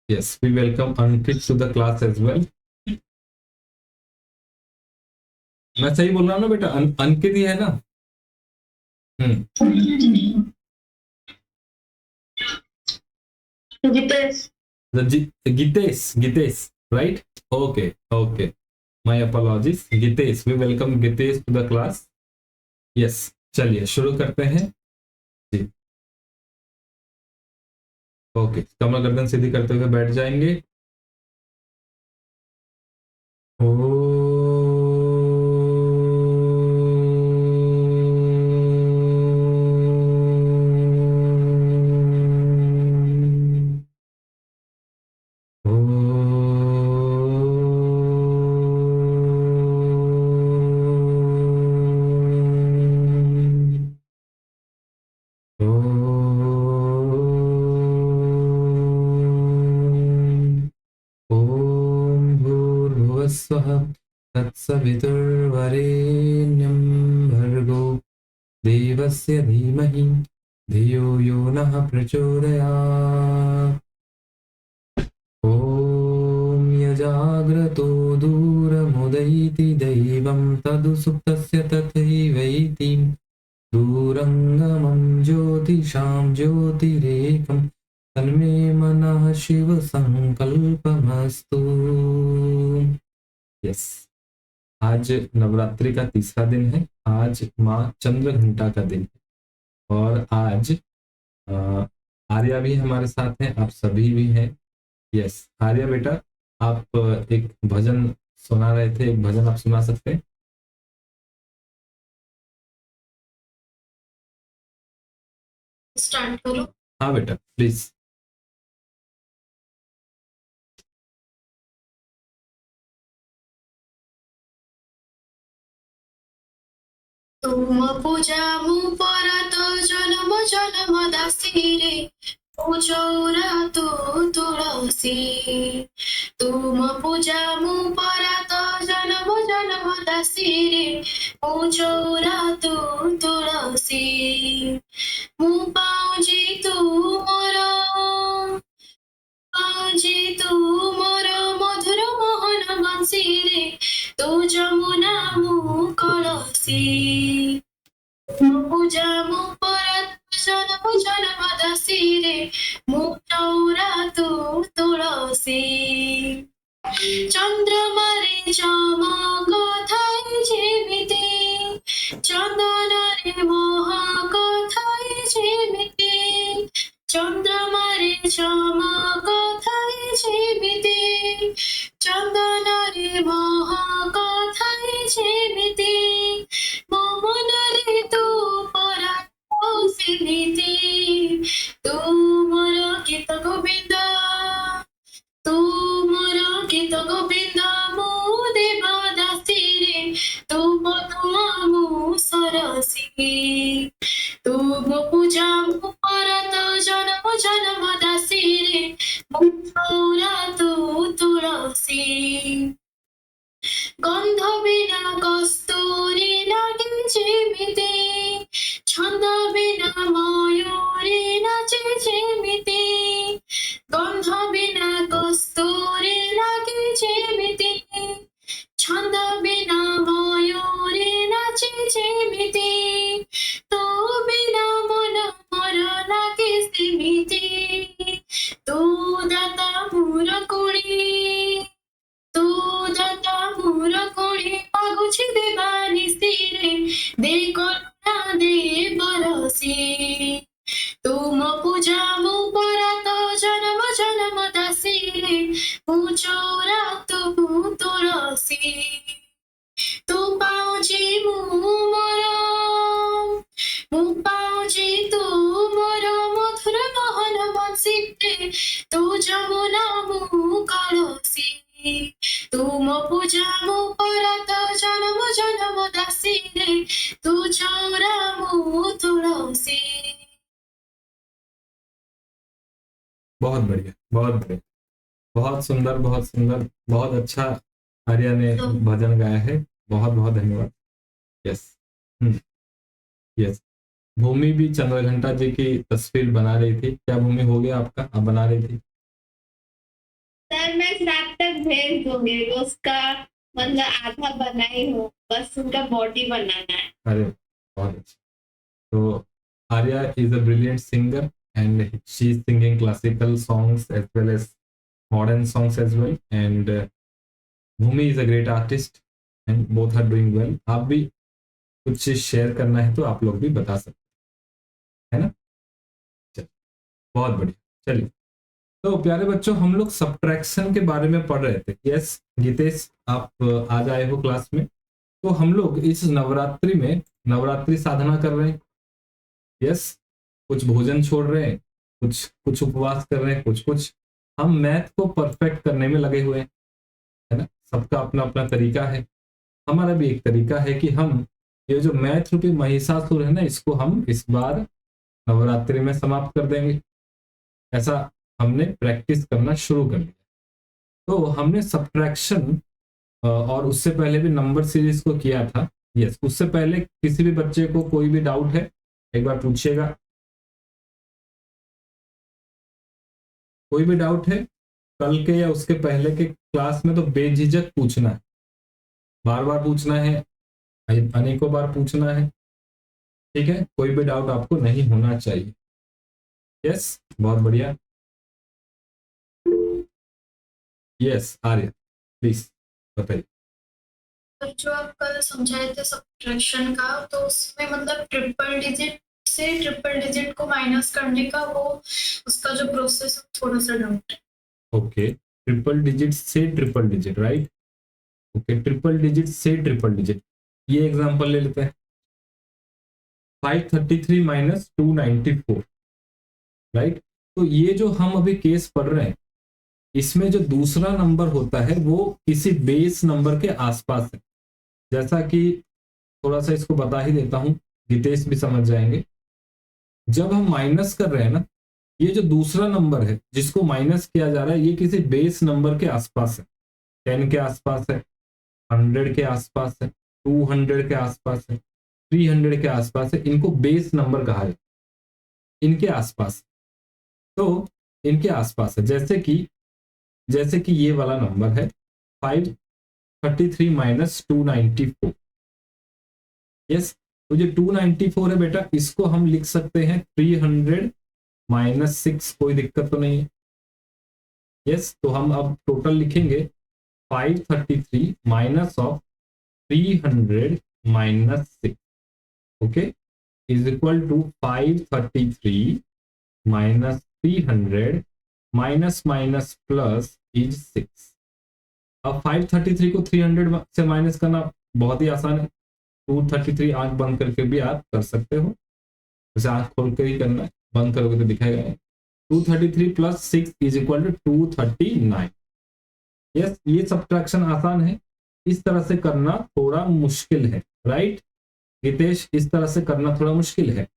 Yes, we welcome Ankit to the class as well. मैं सही बोल रहा हूँ ना बेटा? अंकित ही है ना? Gitesh. Gitesh, right? Okay. My apologies. Gitesh, we welcome Gitesh to the class. Yes, चलिए शुरू करते हैं जी। ओके, कमर गर्दन सीधी करते हुए बैठ जाएंगे। तत्सवितुर्वरेण्यं भर्गो देवस्य धीमहि धियो यो नः प्रचोदयात्। ॐ यजाग्रतो दूरमुदैति दैवं तदुसुप्तस्य तथैवैति दूरङ्गमं ज्योतिषां ज्योतिरेकं तन्मे मनः शिव संकल्पमस्तु। यस, आज नवरात्रि का तीसरा दिन है। आज माँ चंद्र घंटा का दिन है और आज आर्या भी हमारे साथ हैं, आप सभी भी हैं। यस, आर्या बेटा, आप एक भजन सुना रहे थे, एक भजन आप सुना सकते हैं? स्टार्ट करो। हाँ बेटा, प्लीज। तुम पूजामु परत जन्म जन्म दासी रे पूजौरा तू तुलसी। तुम पूजामु परत जन्म जन्म दासी रे पूजौरा तू तुलसी। मु पाउजी तू मोर मधुर मोहन बंसी रे तू जमुना मु कलसी। पूजा मु परत जन्म जन्म दासी रे मु चौरा तू तुलसी। चंद्रमारे चमक थाई जेमिति चंदनरे महक थाई जेमिति चंद्रमारे चमक थाई जेमिति चंदनरे महक थाई जेमिति मो मनरे तू परातो सेमिति। तू मोर गीत गोविंद तू मोर गीत गोविंद मो देव दासी रे तू मधुआ मो सरसी। तू मो पूजा मो परत जन्म जन्म दासी रे मो चौरा तू तुलसी। गंध बिना कस्तूरी लागे जेमिति छंद बिना मयूरी नाचे जेमिति गंध बिना कस्तूरी लागे जेमिति छंद बिना मयूरी नाचे जेमिति तो बिना मन मोर लागे सेमिति। तू दाता मोर कुड़ी तू दाता मोर कुड़ी पागुछि देवानी सिरे दे करुणा दे बरसी। तुम पूजा मु परत जन्म जन्म दासी रे मु चौरा तू तुलसी। तू पाउजी मु पाउजी तू मोर मधुर मोहन बंसी रे तू जमुना मु कलसी। तुम पूजा मु परत जन्म जन्म दासी रे तू चौरा मु तुलसी। बहुत बढ़िया, बहुत बढ़िया, बहुत सुंदर, बहुत सुंदर, बहुत अच्छा आर्या ने भजन गाया है। बहुत बहुत धन्यवाद। Yes, yes. भूमि भी चंद्रघंटा जी की तस्वीर बना रही थी। क्या भूमि हो गया आपका? आप बना रही थी? सर मैं 7 तक भेज दूंगी, उसका मतलब आधा बना ही हो, बस उनका बॉडी बनाना है। अरे बहुत अच्छा। तो Arya is a brilliant singer and she is singing classical songs as well as modern songs as well, and Bhumi is a great artist and both are doing well. आप भी कुछ चीज शेयर करना है तो आप लोग भी बता सकते हैं, है ना? चलिए, बहुत बढ़िया। चलिए, तो प्यारे बच्चों, हम लोग सब्ट्रैक्शन के बारे में पढ़ रहे थे। यस गीतेश, आप आज आए हो क्लास में। तो हम लोग इस नवरात्रि में नवरात्रि साधना कर रहे हैं। यस, कुछ भोजन छोड़ रहे हैं, कुछ कुछ उपवास कर रहे हैं, कुछ कुछ हम मैथ को परफेक्ट करने में लगे हुए हैं, है ना? सबका अपना अपना तरीका है। हमारा भी एक तरीका है कि हम ये जो मैथ रूपी महिषासुर है ना, इसको हम इस बार नवरात्रि में समाप्त कर देंगे। ऐसा हमने प्रैक्टिस करना शुरू कर दिया। तो हमने सब्ट्रैक्शन और उससे पहले भी नंबर सीरीज को किया था। यस, उससे पहले किसी भी बच्चे को कोई भी डाउट है, एक बार पूछिएगा। कोई भी डाउट है कल के या उसके पहले के क्लास में, तो बेझिझक पूछना है, बार बार पूछना है, अनेकों बार पूछना है। ठीक है, कोई भी डाउट आपको नहीं होना चाहिए। यस, बहुत बढ़िया। यस आर्य, प्लीज बताइए। और जो आप कल समझाए थे सब्ट्रैक्शन का, तो उसमें मतलब ट्रिपल डिजिट से ट्रिपल डिजिट को माइनस करने का वो उसका जो प्रोसेस थोड़ा सा डाउट है। ओके, ट्रिपल डिजिट से triple digit, right? Okay, triple digit से ट्रिपल डिजिट, ये एग्जांपल ले लेते हैं। 533 माइनस 294, राइट? तो ये जो हम अभी केस पढ़ रहे हैं, इसमें जो दूसरा नंबर होता है वो किसी बेस नंबर के आसपास है। जैसा कि थोड़ा सा इसको बता ही देता हूं, गीतेश भी समझ जाएंगे। जब हम माइनस कर रहे हैं ना, ये जो दूसरा नंबर है जिसको माइनस किया जा रहा है, ये किसी बेस नंबर के आसपास है। 10 के आसपास है, 100 के आसपास है, 200 के आसपास है, 300 के आसपास है। इनको बेस नंबर कहा जाता है, इनके आसपास। तो इनके आसपास है, जैसे कि ये वाला नंबर है 533 माइनस 294। यस, तो जो 294 है बेटा, इसको हम लिख सकते हैं 300 माइनस 6, कोई दिक्कत तो नहीं है। यस, तो हम अब टोटल लिखेंगे 533 minus of 300 minus 6, okay, is equal to 533 minus 300 minus minus plus is 6। अब 533 को 300 से माइनस करना बहुत ही आसान है। 233 आंख बंद करके भी आप कर सकते हो, जैसे आंख खोल कर ही करना है, बंद करोगे तो दिखाएगा नहीं। 233 plus 6 is equal to 239। Yes, ये सब्ट्रैक्शन आसान है, इस तरह से करना थोड़ा मुश्किल है, राइट हितेश? इस तरह से करना थोड़ा मुश्किल है,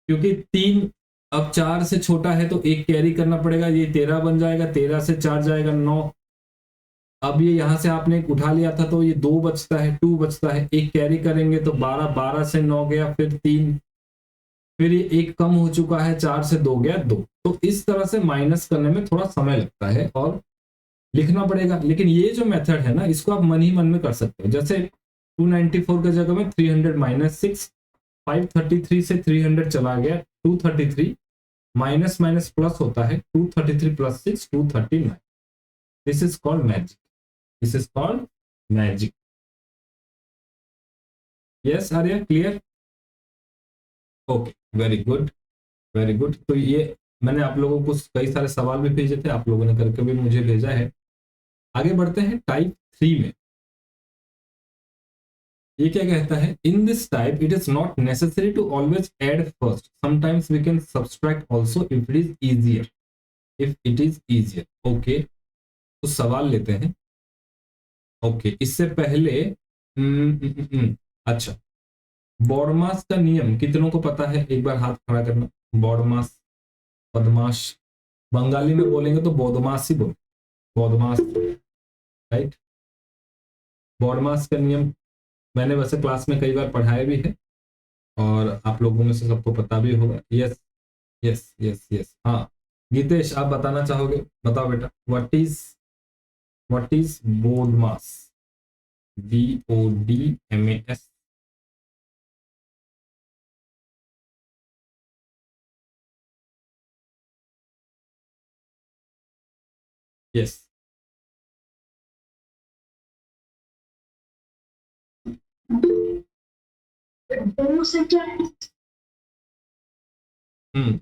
क्योंकि 3 अब 4 से छोटा है तो एक कैरी करना पड़ेगा, ये 13 बन जाएगा, 13 से 4 जाएगा 9। अब ये यहां से आपने एक उठा लिया था तो ये 2 बचता है, 2 बचता है, एक कैरी करेंगे तो 12, 12 से 9 गया, फिर 3, फिर ये एक कम हो चुका है, 4 से 2 गया 2। तो इस तरह से माइनस करने में थोड़ा समय लगता है और लिखना पड़ेगा। लेकिन ये जो मेथड है ना, इसको आप मन ही मन में कर सकते हो। जैसे 294 की जगह में 300 माइनस 6, 533 से 300 चला गया, 233 माइनस माइनस प्लस होता है, 233 plus 6 239। This is called magic, this is called magic. Yes Arya, clear? Okay, very good, very good. तो ये मैंने आप लोगों को कई सारे सवाल भी भेजे थे, आप लोगों ने करके भी मुझे भेजा है। आगे बढ़ते हैं टाइप 3 में। ये क्या कहता है? In this type it is not necessary to always add first, sometimes we can subtract also if it is easier, if it is easier. Okay, तो सवाल लेते हैं। ओके, इससे पहले अच्छा, बॉडमास का नियम कितनों को पता है? एक बार हाथ खड़ा करना। बॉडमास, बदमाश, बंगाली में बोलेंगे तो बदमाश ही बोले, बदमाश, राइट? बॉडमास का नियम मैंने वैसे क्लास में कई बार पढ़ाया भी है और आप लोगों में से सबको पता भी होगा। यस यस यस यस, हाँ गीतेश, आप बताना चाहोगे? बताओ बेटा, what is what is board mass? BODMAS. Yes.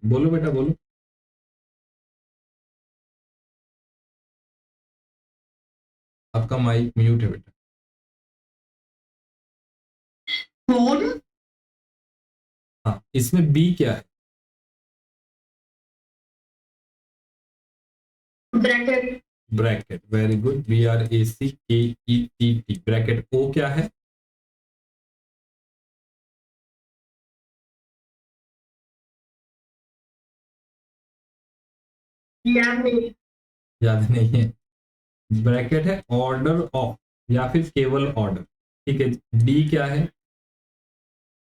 बोलो बेटा बोलो। आपका माइक म्यूट है बेटा। हाँ, इसमें बी क्या है? Bracket. Bracket, very good, BRACKETT। Bracket. O क्या है? याद नहीं है। ब्रैकेट है ऑर्डर ऑफ या फिर केवल ऑर्डर। ठीक है। डी क्या है?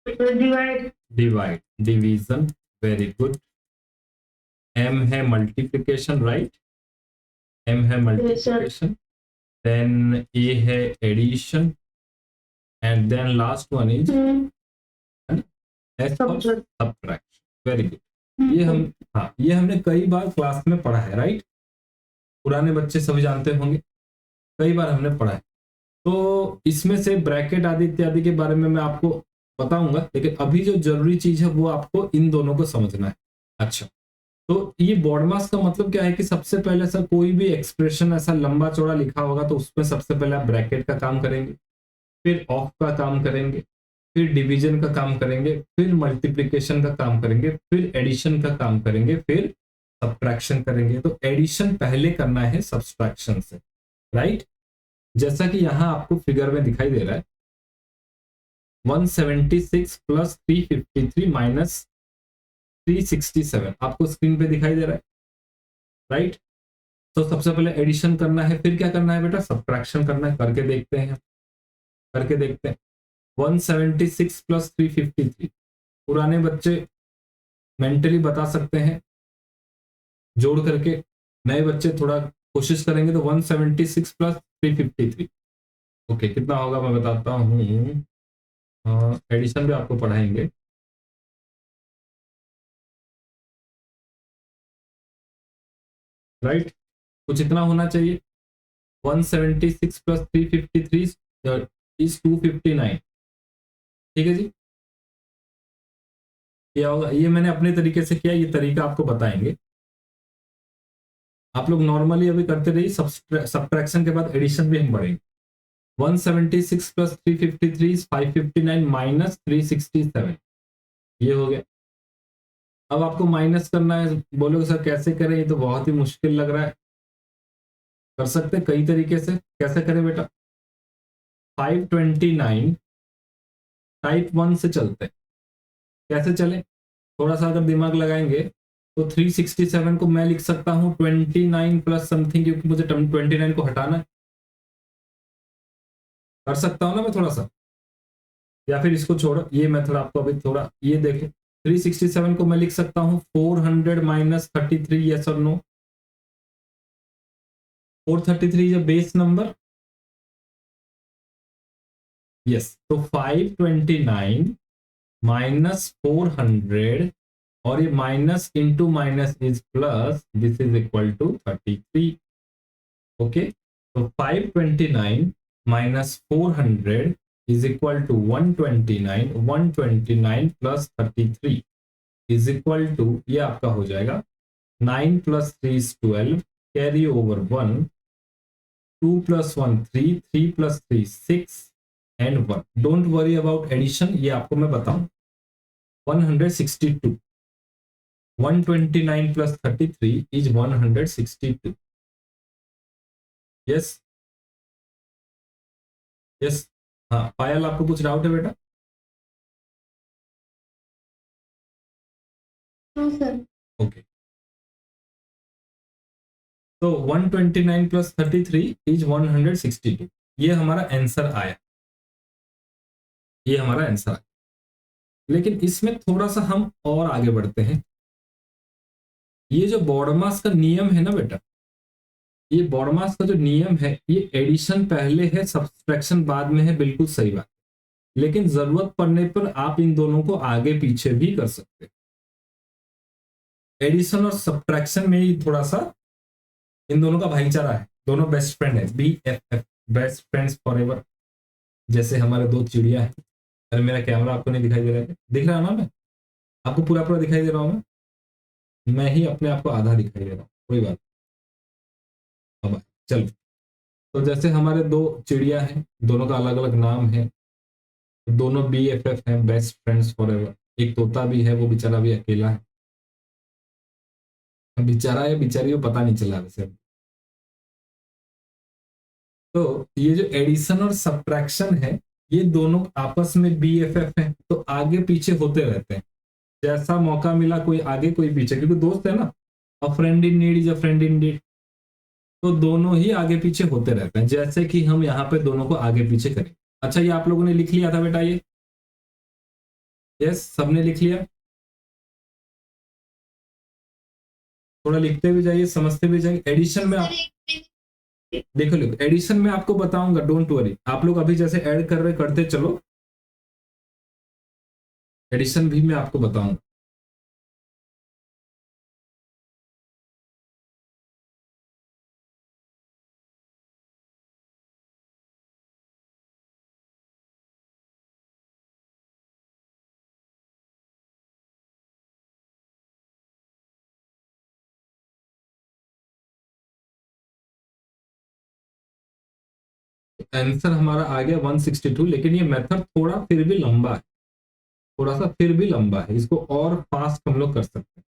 Divide. Divide, division, very good. M है मल्टीप्लिकेशन, राइट? एम है मल्टीप्लिकेशन। देन ए है addition and then last one is S for subtraction. Very good. ये हमने कई बार क्लास में पढ़ा है, राइट? पुराने बच्चे सभी जानते होंगे, कई बार हमने पढ़ा है। तो इसमें से ब्रैकेट आदि इत्यादि के बारे में मैं आपको बताऊंगा, लेकिन अभी जो जरूरी चीज है वो आपको इन दोनों को समझना है। अच्छा, तो ये बॉडमास का मतलब क्या है कि सबसे पहले सर कोई भी एक्सप्रेशन ऐसा लंबा चौड़ा लिखा होगा तो उसमें सबसे पहले आप ब्रैकेट का काम करेंगे, फिर ऑफ का काम करेंगे, फिर डिवीजन का काम करेंगे, फिर मल्टीप्लिकेशन का काम करेंगे, फिर एडिशन का काम करेंगे, फिर सब्ट्रैक्शन करेंगे। तो एडिशन पहले करना है सब्ट्रैक्शन से, राइट? जैसा कि यहां आपको फिगर में दिखाई दे रहा है 176 प्लस 353 माइनस 367 आपको स्क्रीन पे दिखाई दे रहा है, राइट? तो सबसे पहले एडिशन करना है, फिर क्या करना है बेटा? सब्ट्रैक्शन करना है। करके देखते हैं, 176 प्लस 353 पुराने बच्चे मेंटली बता सकते हैं जोड़ करके, नए बच्चे थोड़ा कोशिश करेंगे तो 176 प्लस 353 ओके कितना होगा मैं बताता हूँ। एडिशन भी आपको पढ़ाएंगे। राइट, कुछ इतना होना चाहिए। 176 प्लस 353 इज 259। ठीक है जी, क्या होगा? ये मैंने अपने तरीके से किया, ये तरीका आपको बताएंगे। आप लोग नॉर्मली अभी करते रहिए, सब्ट्रैक्शन के बाद एडिशन भी हम बढ़ेंगे। 176 प्लस 353 इज 559 माइनस 367, ये हो गया। अब आपको माइनस करना है, बोलोगे सर कैसे करें, ये तो बहुत ही मुश्किल लग रहा है। कर सकते कई तरीके से, कैसे करें बेटा? 529 टाइप 1 से चलते हैं। कैसे चले? थोड़ा सा अगर दिमाग लगाएंगे तो 367 को मैं लिख सकता हूं 29 प्लस समथिंग, क्योंकि मुझे 29 को हटाना है। कर सकता हूं ना मैं थोड़ा सा, या फिर इसको छोड़ो, ये मेथड आपको अभी थोड़ा ये देखें। 367 को मैं लिख सकता हूं 400 माइनस 33, यस और no? 433 is a base number, yes. तो 529 माइनस 400 और ये minus into minus is plus, this is equal to 33। Okay, तो 529 minus 400 is equal to 129, 129 plus 33 is equal to, ये आपका हो जाएगा 9 plus 3 is 12, carry over 1, 2 plus 1 3, 3 plus 3 6 and 1। Don't worry about addition, ये आपको मैं बताऊं। 162, 129 plus 33 is 162. Yes yes. हाँ पायल, आपको कुछ डाउट है बेटा? ओके, तो 129 प्लस 33 इज 162, ये हमारा आंसर आया, ये हमारा आंसर आया। लेकिन इसमें थोड़ा सा हम और आगे बढ़ते हैं। ये जो बॉडमास का नियम है ना बेटा, ये बॉडमास का जो नियम है, ये एडिशन पहले है, सब्सट्रैक्शन बाद में है, बिल्कुल सही बात। लेकिन जरूरत पड़ने पर आप इन दोनों को आगे पीछे भी कर सकते हैं। एडिशन और सब्ट्रैक्शन में ही थोड़ा सा इन दोनों का भाईचारा है, दोनों बेस्ट फ्रेंड है, BFF, बेस्ट फ्रेंड्स फॉरएवर। जैसे हमारे दो चिड़िया है। अरे मेरा कैमरा आपको नहीं दिखाई दे रहा है? दिख रहा है ना? मैं आपको पूरा पूरा दिखाई दे रहा हूँ? मैं ही अपने आप को आधा दिखाई दे रहा हूँ, कोई बात नहीं। अब चलो, तो जैसे हमारे दो चिड़िया हैं, दोनों का अलग अलग नाम है, दोनों BFF हैं, बेस्ट फ्रेंड्स फॉरएवर। एक तोता भी है, वो बेचारा भी अकेला है, बेचारा या बेचारी को पता नहीं चला वैसे। तो ये जो एडिशन और सब्ट्रैक्शन है, ये दोनों आपस में BFF हैं, तो आगे पीछे होते रहते हैं। जैसा मौका मिला कोई आगे कोई पीछे, क्योंकि दोस्त है ना, a friend in need is a friend in deed. तो दोनों ही आगे पीछे होते रहते हैं, जैसे कि हम यहाँ पे दोनों को आगे पीछे करें। अच्छा, ये आप लोगों ने लिख लिया था बेटा? ये यस, सबने लिख लिया? थोड़ा लिखते भी जाइए, समझते भी जाइए। एडिशन में आप देखो, लिखो, एडिशन में आपको बताऊंगा, डोंट वरी। आप लोग अभी जैसे ऐड कर रहे करते चलो, एडिशन भी मैं आपको बताऊंगा। आंसर हमारा आ गया 162, लेकिन ये मेथड थोड़ा फिर भी लंबा है, थोड़ा सा फिर भी लंबा है, इसको और फास्ट हम लोग कर सकते हैं।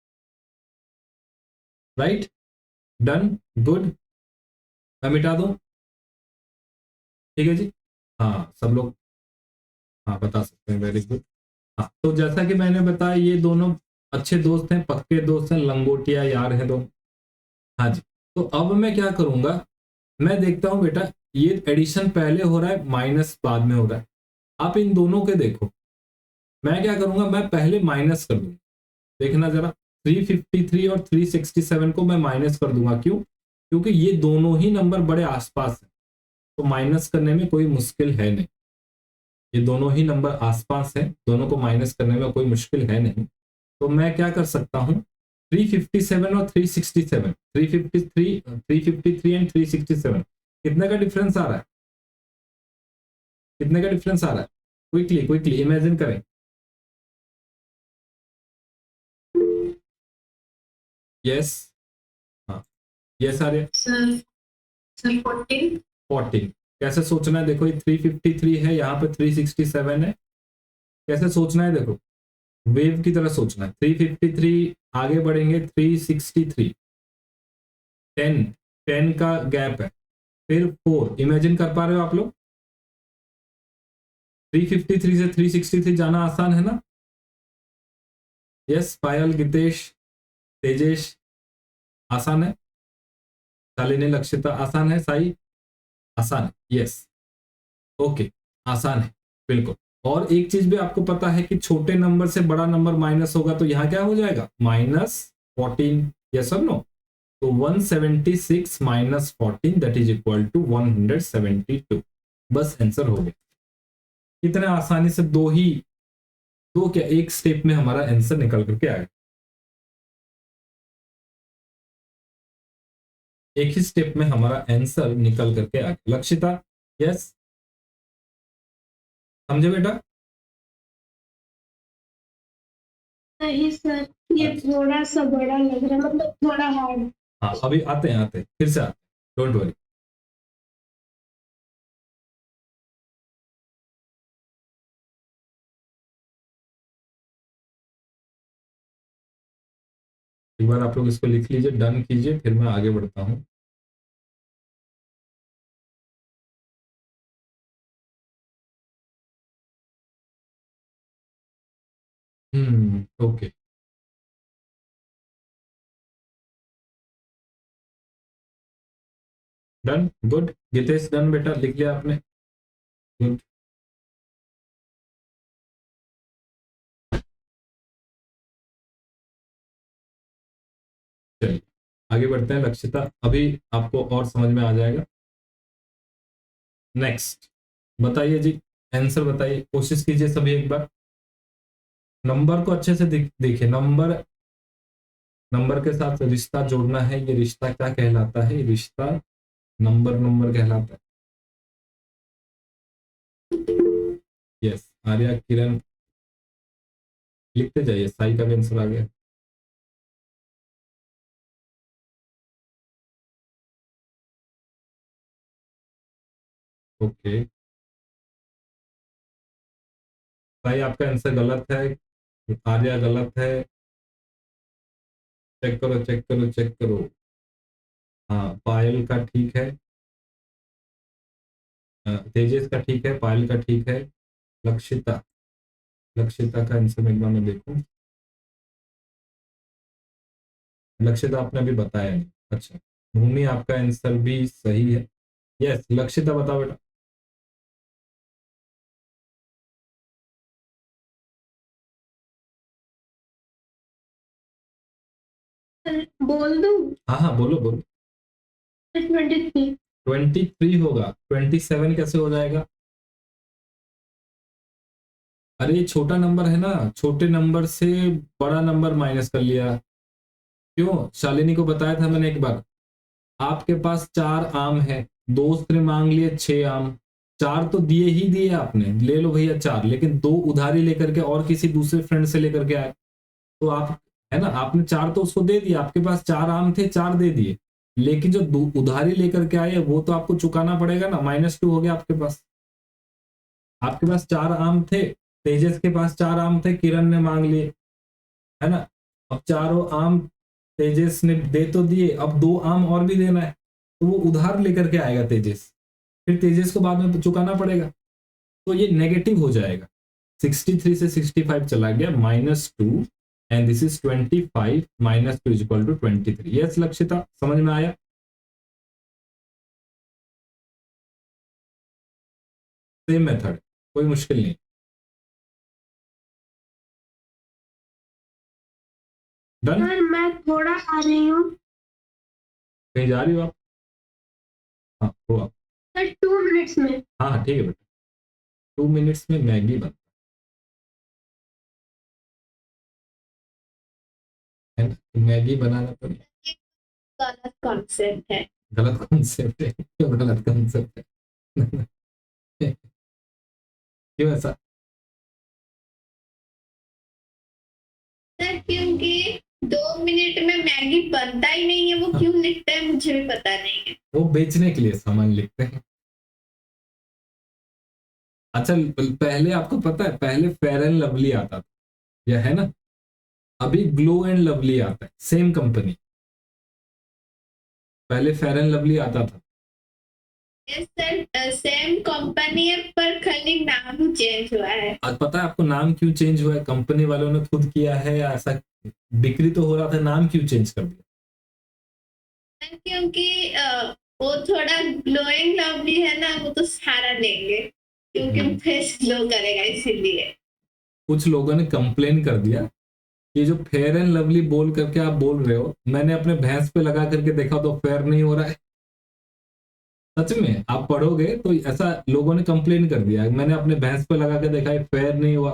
Right, done, good. मैं मिटा दूं? ठीक है जी। हाँ, सब लोग हाँ बता सकते हैं, वेरी गुड। हाँ, तो जैसा कि मैंने बताया, ये दोनों अच्छे दोस्त हैं, पक्के दोस्त हैं, लंगोटिया यार हैं दोनों। हाँ जी। तो अब मैं क्या करूंगा, मैं देखता हूं बेटा, ये एडिशन पहले हो रहा है, माइनस बाद में हो रहा है। आप इन दोनों के देखो, मैं क्या करूंगा, मैं पहले माइनस कर दूंगा। देखना जरा, 353 और 367 को मैं माइनस कर दूंगा। क्यों? क्योंकि ये दोनों ही नंबर बड़े आसपास हैं, तो माइनस करने में कोई मुश्किल है नहीं। ये दोनों ही नंबर आसपास हैं, दोनों को माइनस करने में कोई मुश्किल है नहीं। तो मैं क्या कर सकता हूँ, 357 और 367, 353 एंड 367, कितने का डिफरेंस आ रहा है? कितने का डिफरेंस आ रहा है? क्विकली क्विकली इमेजिन करें। यस, हाँ, यस आ रहे। Sir sir 14। 14। कैसे सोचना है देखो, ये 353 है, यहाँ पे 367 है। कैसे सोचना है देखो, वेव की तरह सोचना है। 353 आगे बढ़ेंगे, 363, 10, 10 का गैप है, फिर 4। इमेजिन कर पा रहे हो आप लोग? 353 से 363 जाना आसान है ना? यस, पायल, गितेश, तेजेश, आसान है? शालिनी, लक्षिता, आसान है? साई, आसान है? यस, ओके, आसान है, बिल्कुल। और एक चीज भी आपको पता है कि छोटे नंबर से बड़ा नंबर माइनस होगा, तो यहाँ क्या हो जाएगा, -14। यस और नो? तो 176 minus 14 that is equal to 172। बस आंसर हो गया। कितने आसानी से दो क्या एक स्टेप में हमारा आंसर निकल करके आएगा। एक ही स्टेप में हमारा आंसर निकल करके आएगा। लक्षिता, यस, समझे बेटा? नहीं सर, ये थोड़ा सा बड़ा लग रहा है, मतलब थोड़ा हार्ड। हाँ, अभी आते हैं फिर से आते हैं, डोंट वरी। एक बार आप लोग इसको लिख लीजिए, डन कीजिए, फिर मैं आगे बढ़ता हूँ। Okay, done, good. Geetesh, done बेटा, लिख लिया आपने? गुड। चलिए, आगे बढ़ते हैं लक्षिता, अभी आपको और समझ में आ जाएगा। नेक्स्ट बताइए जी, आंसर बताइए, कोशिश कीजिए सभी एक बार। नंबर को अच्छे से देखिए, नंबर नंबर के साथ रिश्ता जोड़ना है, ये रिश्ता क्या कहलाता है? रिश्ता नंबर कहलाता है। यस, आर्या किरण लिखते जाइए, साई का भी आंसर आ गया। ओके, साई आपका आंसर गलत है, आर्या गलत है, चेक करो चेक करो चेक करो। हाँ, पायल का ठीक है, तेजेश का ठीक है, पायल का ठीक है, लक्षिता लक्षिता का आंसर एक बार मैं देखूं। लक्षिता आपने अभी बताया नहीं, अच्छा। भूमि आपका आंसर भी सही है। यस, लक्षिता बताओ बेटा। बोल दूं? हाँ हाँ, बोलो बोलो। 23। 23 होगा, 27 कैसे हो जाएगा? अरे ये छोटा नंबर है ना, छोटे नंबर से बड़ा नंबर माइनस कर लिया। क्यों? शालिनी को बताया था मैंने एक बार, आपके पास 4 आम है, दोस्त ने मांग लिए 6 आम, 4 तो दिए ही दिए आपने, ले लो भैया 4, लेकिन 2 उधारी लेकर के और किसी दूसरे फ्रेंड से लेकर के आए, तो आप, है ना, आपने 4 तो उसको दे दिया, आपके पास 4 आम थे, 4 दे दिए, लेकिन जो उधारी लेकर के आए वो तो आपको चुकाना पड़ेगा ना, -2 हो गया आपके पास। आपके पास 4 आम थे, तेजस के पास 4 आम थे, किरण ने मांग लिए, है ना, अब चारों आम तेजस ने दे तो दिए, अब 2 आम और भी देना है, तो वो उधार लेकर के आएगा तेजस, फिर तेजस को बाद में चुकाना पड़ेगा, तो ये नेगेटिव हो जाएगा। 63 से 65 चला गया, -2, and this is 25 -2 is equal to 23। Yes Lakshita, समझ में आया? सेम मेथड, कोई मुश्किल नहीं। डन। सर मैं थोड़ा आ रही हूँ। कहीं जा रही हो आप? हाँ हो आप। सर 2 मिनट्स में। हाँ हाँ ठीक है बेटा, 2 मिनट्स में मैगी बनता है ना, तो मैगी बनाना तो गलत कॉन्सेप्ट है। गलत कॉन्सेप्ट है? क्यों गलत कॉन्सेप्ट है? क्यों ऐसा? सर क्योंकि 2 मिनट में मैगी बनता ही नहीं है, वो क्यों लिखता है मुझे भी पता नहीं है। वो बेचने के लिए सामान लिखते हैं। अच्छा, पहले आपको पता है, पहले फेयर एंड लवली आता था, यह है ना, अभी ग्लो एंड लवली आता है, सेम कंपनी। पहले फेयर एंड लवली आता था। यस सर, सेम कंपनी है पर खाली नाम ही चेंज हुआ है। आज पता है आपको नाम क्यों चेंज हुआ है? कंपनी वालों ने खुद किया है या ऐसा बिक्री तो हो रहा था, नाम क्यों चेंज कर दिया? सर क्योंकि वो थोड़ा ग्लोइंग लवली है ना, वो तो सारा लेंगे क्योंकि फेस ग्लो करेगा इसीलिए। कुछ लोगों ने कंप्लेन कर दिया, ये जो फेयर एंड लवली बोल करके आप बोल रहे हो, मैंने अपने भैंस पे लगा करके देखा तो फेयर नहीं हो रहा है। सच में आप पढ़ोगे तो ऐसा लोगों ने कंप्लेन कर दिया, मैंने अपने भैंस पे लगा के देखा फेयर नहीं हुआ,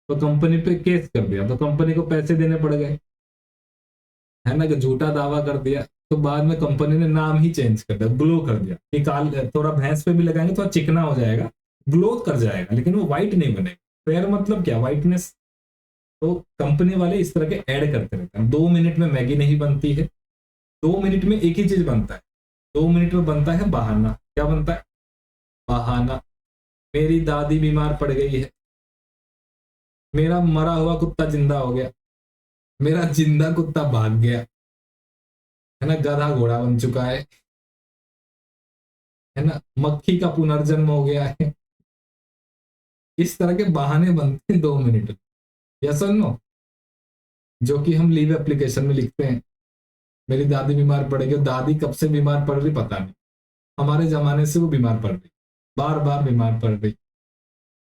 तो कंपनी पे केस कर दिया, तो कंपनी को पैसे देने पड़ गए, है ना, कि झूठा दावा कर दिया, तो बाद में कंपनी ने नाम ही चेंज कर दिया, ग्लो कर दिया कि काल थोड़ा भैंस पे भी लगाएंगे तो चिकना हो जाएगा, ग्लो कर जाएगा, लेकिन वो व्हाइट नहीं बनेगा। फेयर मतलब क्या? व्हाइटनेस। तो कंपनी वाले इस तरह के ऐड करते रहते हैं। 2 मिनट में मैगी नहीं बनती है, 2 मिनट में एक ही चीज बनता है, 2 मिनट में बनता है बहाना। क्या बनता है? बहाना। मेरी दादी बीमार पड़ गई है, मेरा मरा हुआ कुत्ता जिंदा हो गया, मेरा जिंदा कुत्ता भाग गया, है ना, गधा घोड़ा बन चुका है ना, मक्खी का पुनर्जन्म हो गया है। इस तरह के बहाने बनते हैं 2 मिनट में। यस और नो? जो कि हम लीव एप्लीकेशन में लिखते हैं, मेरी दादी बीमार पड़ गई, दादी कब से बीमार पड़ रही पता नहीं, हमारे जमाने से वो बीमार पड़ रही, बार बार बीमार पड़ रही,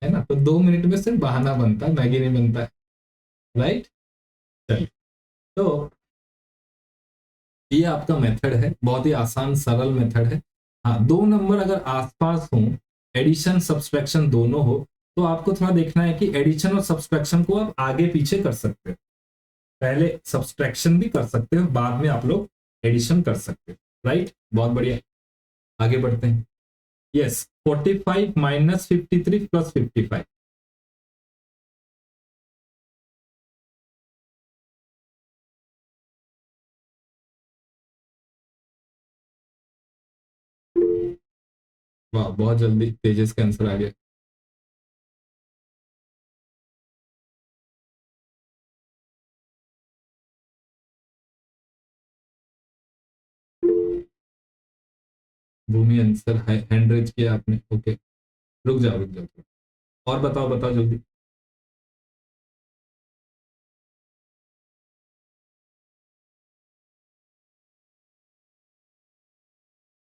है ना, तो 2 मिनट में सिर्फ बहाना बनता है, मैगी नहीं बनता है। राइट? चलिए, तो ये आपका मेथड है, बहुत ही आसान सरल मेथड है। हाँ, दो नंबर अगर आसपास हो, एडिशन सब्सट्रैक्शन दोनों हो, तो आपको थोड़ा देखना है कि एडिशन और सब्सट्रैक्शन को आप आगे पीछे कर सकते हो। पहले सब्सट्रैक्शन भी कर सकते हो, बाद में आप लोग एडिशन कर सकते हो। राइट, बहुत बढ़िया, आगे बढ़ते हैं। Yes, 45 minus 53 plus 55। वाह, बहुत जल्दी तेजस का आंसर आ गया। भूमि आंसर हैंड रेज किया आपने, ओके। रुक जाओ रुक जाओ, और बताओ बताओ जल्दी।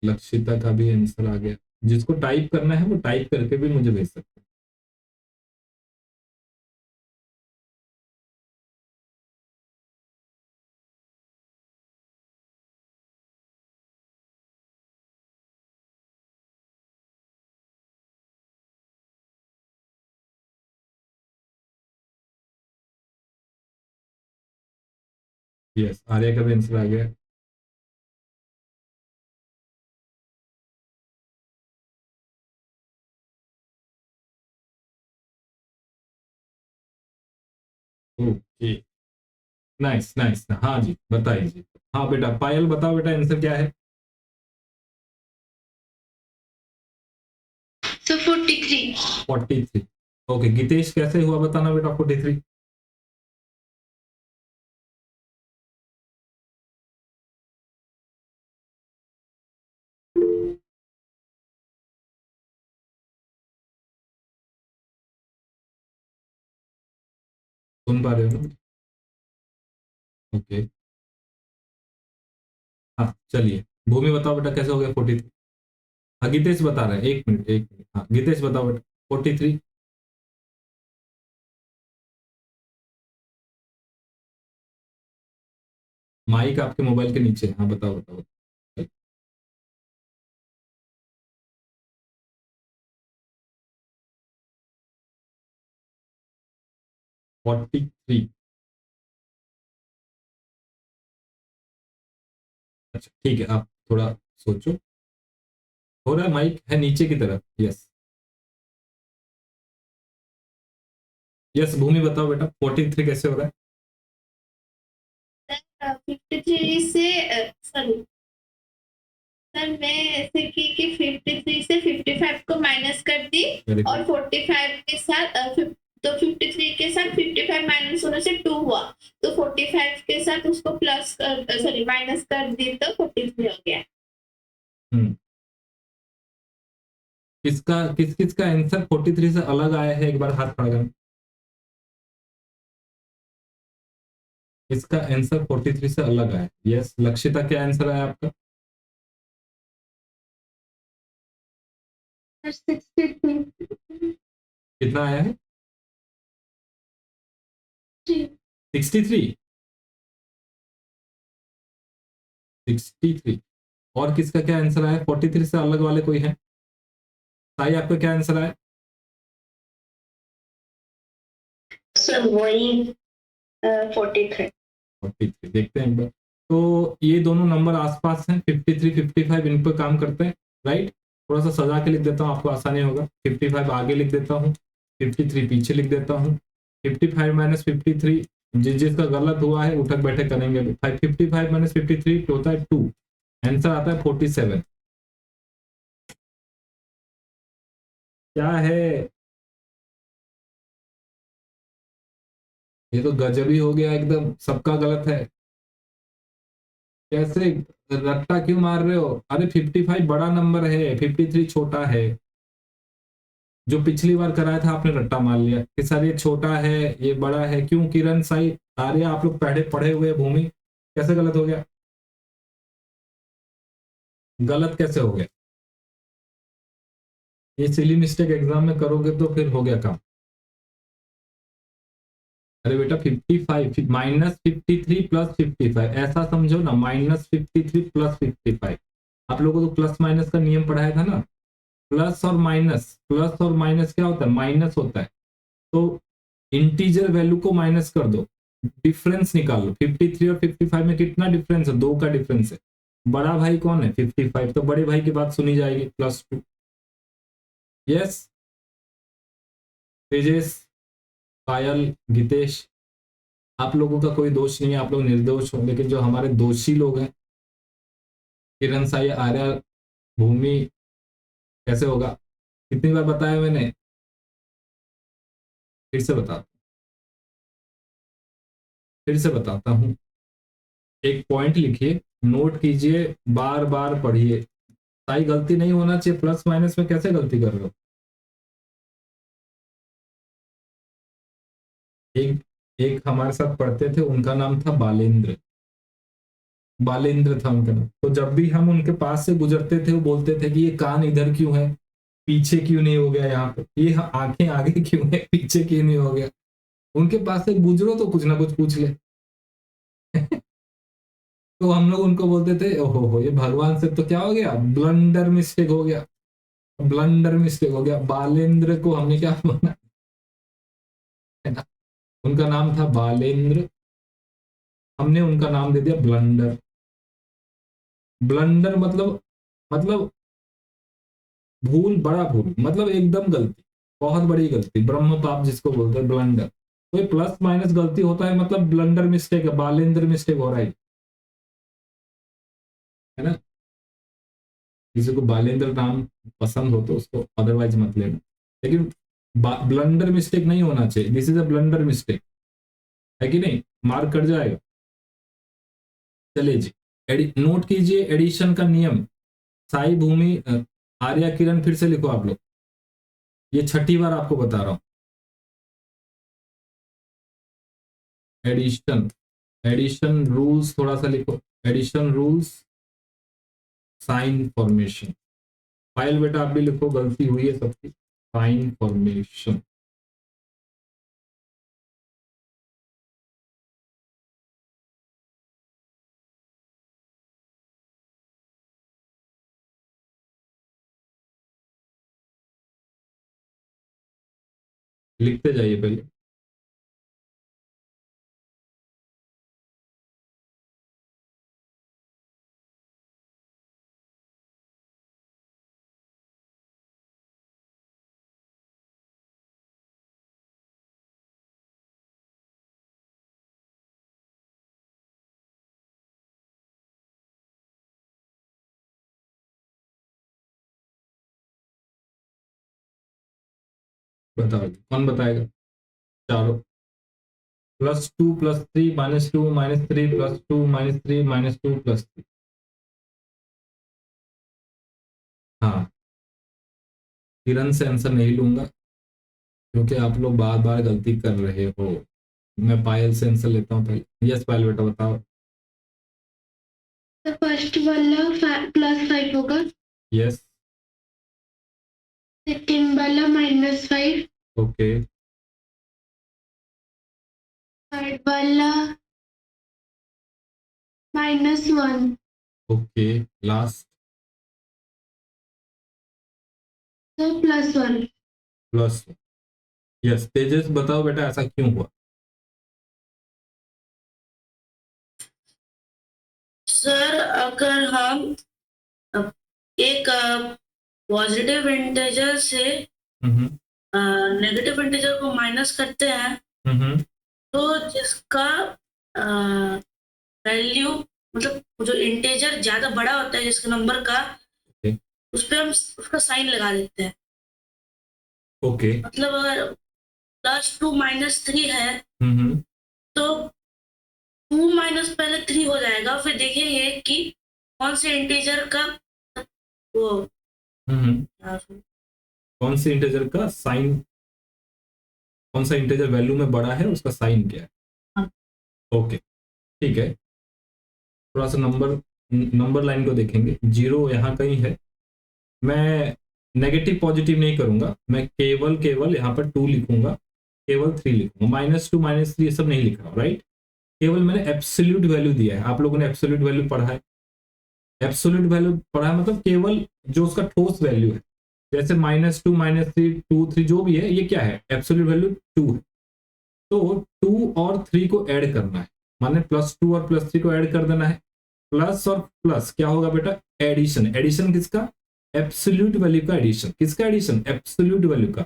लक्षिता का भी आंसर आ गया। जिसको टाइप करना है वो टाइप करके भी मुझे भेज सकते हैं। यस, आर्या का भी आंसर आ गया। Okay, nice nice. हाँ जी, बताइए जी। हाँ बेटा, पायल बताओ बेटा, आंसर क्या है? So 43. 43। ओके, गीतेश कैसे हुआ बताना बेटा, 43। सुन पा रहे हो ना? ओके, हाँ चलिए। भूमि बताओ बेटा, कैसे हो गया 43? हाँ, गीतेश बता रहे हैं, एक मिनट एक मिनट। हाँ, गीतेश बताओ बेटा, 43। माइक आपके मोबाइल के नीचे है। हाँ बताओ बताओ बताओ। 43। अच्छा ठीक है, आप थोड़ा सोचो। हो रहा है, माइक है नीचे की तरफ। यस यस, भूमि बताओ बेटा, 43 कैसे हो रहा है? 53 से सॉरी सर, मैं ऐसे की कि 53 से 55 को माइनस कर दी Very और good. 45 के साथ तो 53 के साथ 55 माइनस होने से 2 हुआ, तो 45 के साथ उसको प्लस सॉरी माइनस कर दी तो 43 हो गया। हम्म, किसका किस किस का आंसर 43 से अलग आया है, एक बार हाथ खड़ा करें। इसका आंसर 43 से अलग आया है। यस, लक्षिता क्या आंसर आया आपका? 63. कितना आया है? 63। 63। और किसका क्या आंसर आया 43 से अलग वाले, कोई है? साई, आपका क्या आंसर आया? सर वही 43। 43, देखते हैं एक बार। तो ये दोनों नंबर आसपास हैं, 53 55 इन पर काम करते हैं। राइट, थोड़ा सा सजा के लिख देता हूँ, आपको आसानी होगा। 55 आगे लिख देता हूँ, 53 पीछे लिख देता हूँ। 55 माइनस 53, जिसका गलत हुआ है उठक बैठक करेंगे। 55 माइनस 53 होता है 2, आंसर आता है 47। क्या है? ये तो गजब ही हो गया, एकदम सबका गलत है। कैसे रट्टा क्यों मार रहे हो? अरे 55 बड़ा नंबर है, 53 छोटा है। जो पिछली बार कराया था आपने रट्टा मार लिया कि सर ये छोटा है ये बड़ा है। क्यों किरण, साई, आर्या, आप लोग पढ़े पढ़े हुए। भूमि, कैसे गलत हो गया? गलत कैसे हो गया? ये सिली मिस्टेक एग्जाम में करोगे तो फिर हो गया काम। अरे बेटा 55 -53 + 55 ऐसा समझो ना, -53 + 55। आप लोगों को तो प्लस माइनस का नियम पढ़ाया था ना, प्लस और माइनस क्या होता है, माइनस होता है। तो इंटीजर वैल्यू को माइनस कर दो, डिफरेंस निकालो। 53 और 55 में कितना डिफरेंस है, 2 का डिफरेंस है। बड़ा भाई कौन है, 55, तो बड़े भाई की बात सुनी जाएगी, +2। यस तेजेश, पायल, गीतेश, आप लोगों का कोई दोष नहीं है, आप लोग निर्दोष हो, लेकिन जो हमारे दोषी लोग हैं, किरण, साई, आर्या, भूमि, कैसे होगा? कितनी बार बताया मैंने, फिर से बता फिर से बताता हूं। एक पॉइंट लिखिए, नोट कीजिए, बार बार पढ़िए। साई गलती नहीं होना चाहिए, प्लस माइनस में कैसे गलती कर रहे हो? एक एक हमारे साथ पढ़ते थे, उनका नाम था बालेंद्र, बालेंद्र था उनका नाम। तो जब भी हम उनके पास से गुजरते थे, वो बोलते थे कि ये कान इधर क्यों है, पीछे क्यों नहीं हो गया, यहाँ पे ये आंखें आगे क्यों है, पीछे क्यों नहीं हो गया। उनके पास से गुजरो तो कुछ ना कुछ पूछ ले। तो हम लोग उनको बोलते थे, ओहो हो, ये भगवान से तो क्या हो गया, ब्लंडर मिस्टेक हो गया, ब्लंडर मिस्टेक हो गया। बालेंद्र को हमने क्या बोला है ना, उनका नाम था बालेंद्र, हमने उनका नाम दे दिया ब्लंडर। ब्लंडर मतलब भूल, बड़ा भूल, मतलब एकदम गलती, बहुत बड़ी गलती, ब्रह्म पाप जिसको बोलते हैं, ब्लंडर। तो ये प्लस माइनस गलती होता है, मतलब ब्लंडर मिस्टेक है, बालेंद्र मिस्टेक हो रहा है ना। किसी को बालेंद्र नाम पसंद हो तो उसको, अदरवाइज मत लेना, लेकिन ब्लंडर मिस्टेक नहीं होना चाहिए। This is a blunder mistake, है कि नहीं, मार्क कट जाएगा। चलिए जी, नोट कीजिए एडिशन का नियम। साई, भूमि, आर्या, किरण, फिर से लिखो आप लोग, ये छठी बार आपको बता रहा हूं। एडिशन, एडिशन रूल्स थोड़ा सा लिखो, addition rules, sign formation. File बेटा आप भी लिखो, गलती हुई है सबकी, साइन फॉर्मेशन। लिखते जाइए पहले। बताओ कौन बताएगा, चारों। +2 +3 -2 -3 +2 -3 -2 +3। हाँ, किरण से आंसर नहीं लूंगा क्योंकि आप लोग बार बार गलती कर रहे हो। मैं पायल से आंसर लेता हूँ पहले। यस पायल बेटा बताओ। तो फर्स्ट वाला +5 होगा, यस, सेकंड वाला -5, ओके, थर्ड वाला -1, ओके, लास्ट तो +1। प्लस। यस तेजस बताओ बेटा ऐसा क्यों हुआ? सर अगर हम एक पॉजिटिव इंटीजर से नेगेटिव इंटीजर को माइनस करते हैं तो जिसका वैल्यू, मतलब जो इंटीजर ज्यादा बड़ा होता है जिसके नंबर का, Okay. उस पर हम उसका साइन लगा देते हैं। ओके, मतलब अगर +2 -3 है तो 2 माइनस पहले 3 हो जाएगा, फिर देखेंगे कि कौन से इंटीजर का वो कौन से इंटीजर का साइन, कौन सा इंटीजर वैल्यू में बड़ा है उसका साइन क्या है। ओके ठीक है, थोड़ा सा नंबर लाइन को देखेंगे। 0 यहाँ कहीं है, मैं नेगेटिव पॉजिटिव नहीं करूंगा, मैं केवल यहाँ पर 2 लिखूंगा, केवल 3 लिखूंगा, -2 -3 ये सब नहीं लिख रहा हूँ, राइट। केवल मैंने एब्सोल्यूट वैल्यू दिया है। आप लोगों ने एब्सोल्यूट वैल्यू पढ़ा है, एब्सोल्यूट वैल्यू पढ़ा है मतलब केवल जो उसका ठोस वैल्यू है, जैसे -2 -3 2 3 जो भी है, ये क्या है, एब्सोल्यूट वैल्यू 2 है। तो 2 और 3 को ऐड करना है, माने +2 और +3 को ऐड कर देना है। प्लस और प्लस क्या होगा बेटा, एडिशन। एडिशन किसका, एब्सोल्यूट वैल्यू का एडिशन। किसका एडिशन, एब्सोल्यूट वैल्यू का।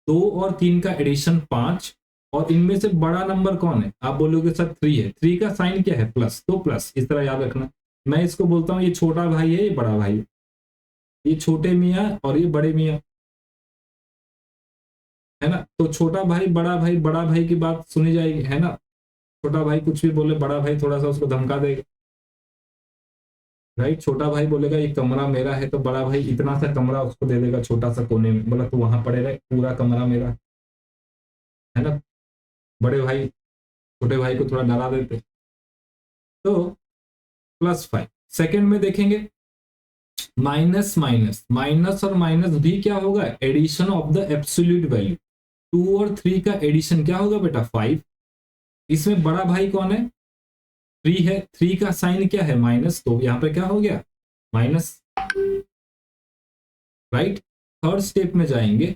2 और 3 का एडिशन 5, और इनमें से बड़ा नंबर कौन है, आप बोलोगे सर 3 है। 3 का साइन क्या है, प्लस, तो प्लस। इस तरह याद रखना। मैं इसको बोलता हूँ ये छोटा भाई है, ये बड़ा भाई है, ये छोटे मियाँ और ये बड़े मियाँ, है ना। तो छोटा भाई, बड़ा भाई की बात सुनी जाएगी, है ना। छोटा भाई कुछ भी बोले, बड़ा भाई थोड़ा सा उसको धमका देगा, राइट। छोटा भाई बोलेगा ये कमरा मेरा है, तो बड़ा भाई इतना सा कमरा उसको दे देगा छोटा सा कोने में, बोला तो वहां पड़े रहे, पूरा कमरा मेरा, है ना। बड़े भाई छोटे भाई को थोड़ा डरा देते। तो +5। सेकेंड में देखेंगे माइनस माइनस, माइनस और माइनस भी क्या होगा, addition of the absolute value. 2 और 3 का एडिशन क्या होगा बेटा, 5। इसमें बड़ा भाई कौन है, 3 है। 3 का साइन क्या है, माइनस, तो यहाँ पे क्या हो गया, माइनस, राइट। थर्ड स्टेप में जाएंगे,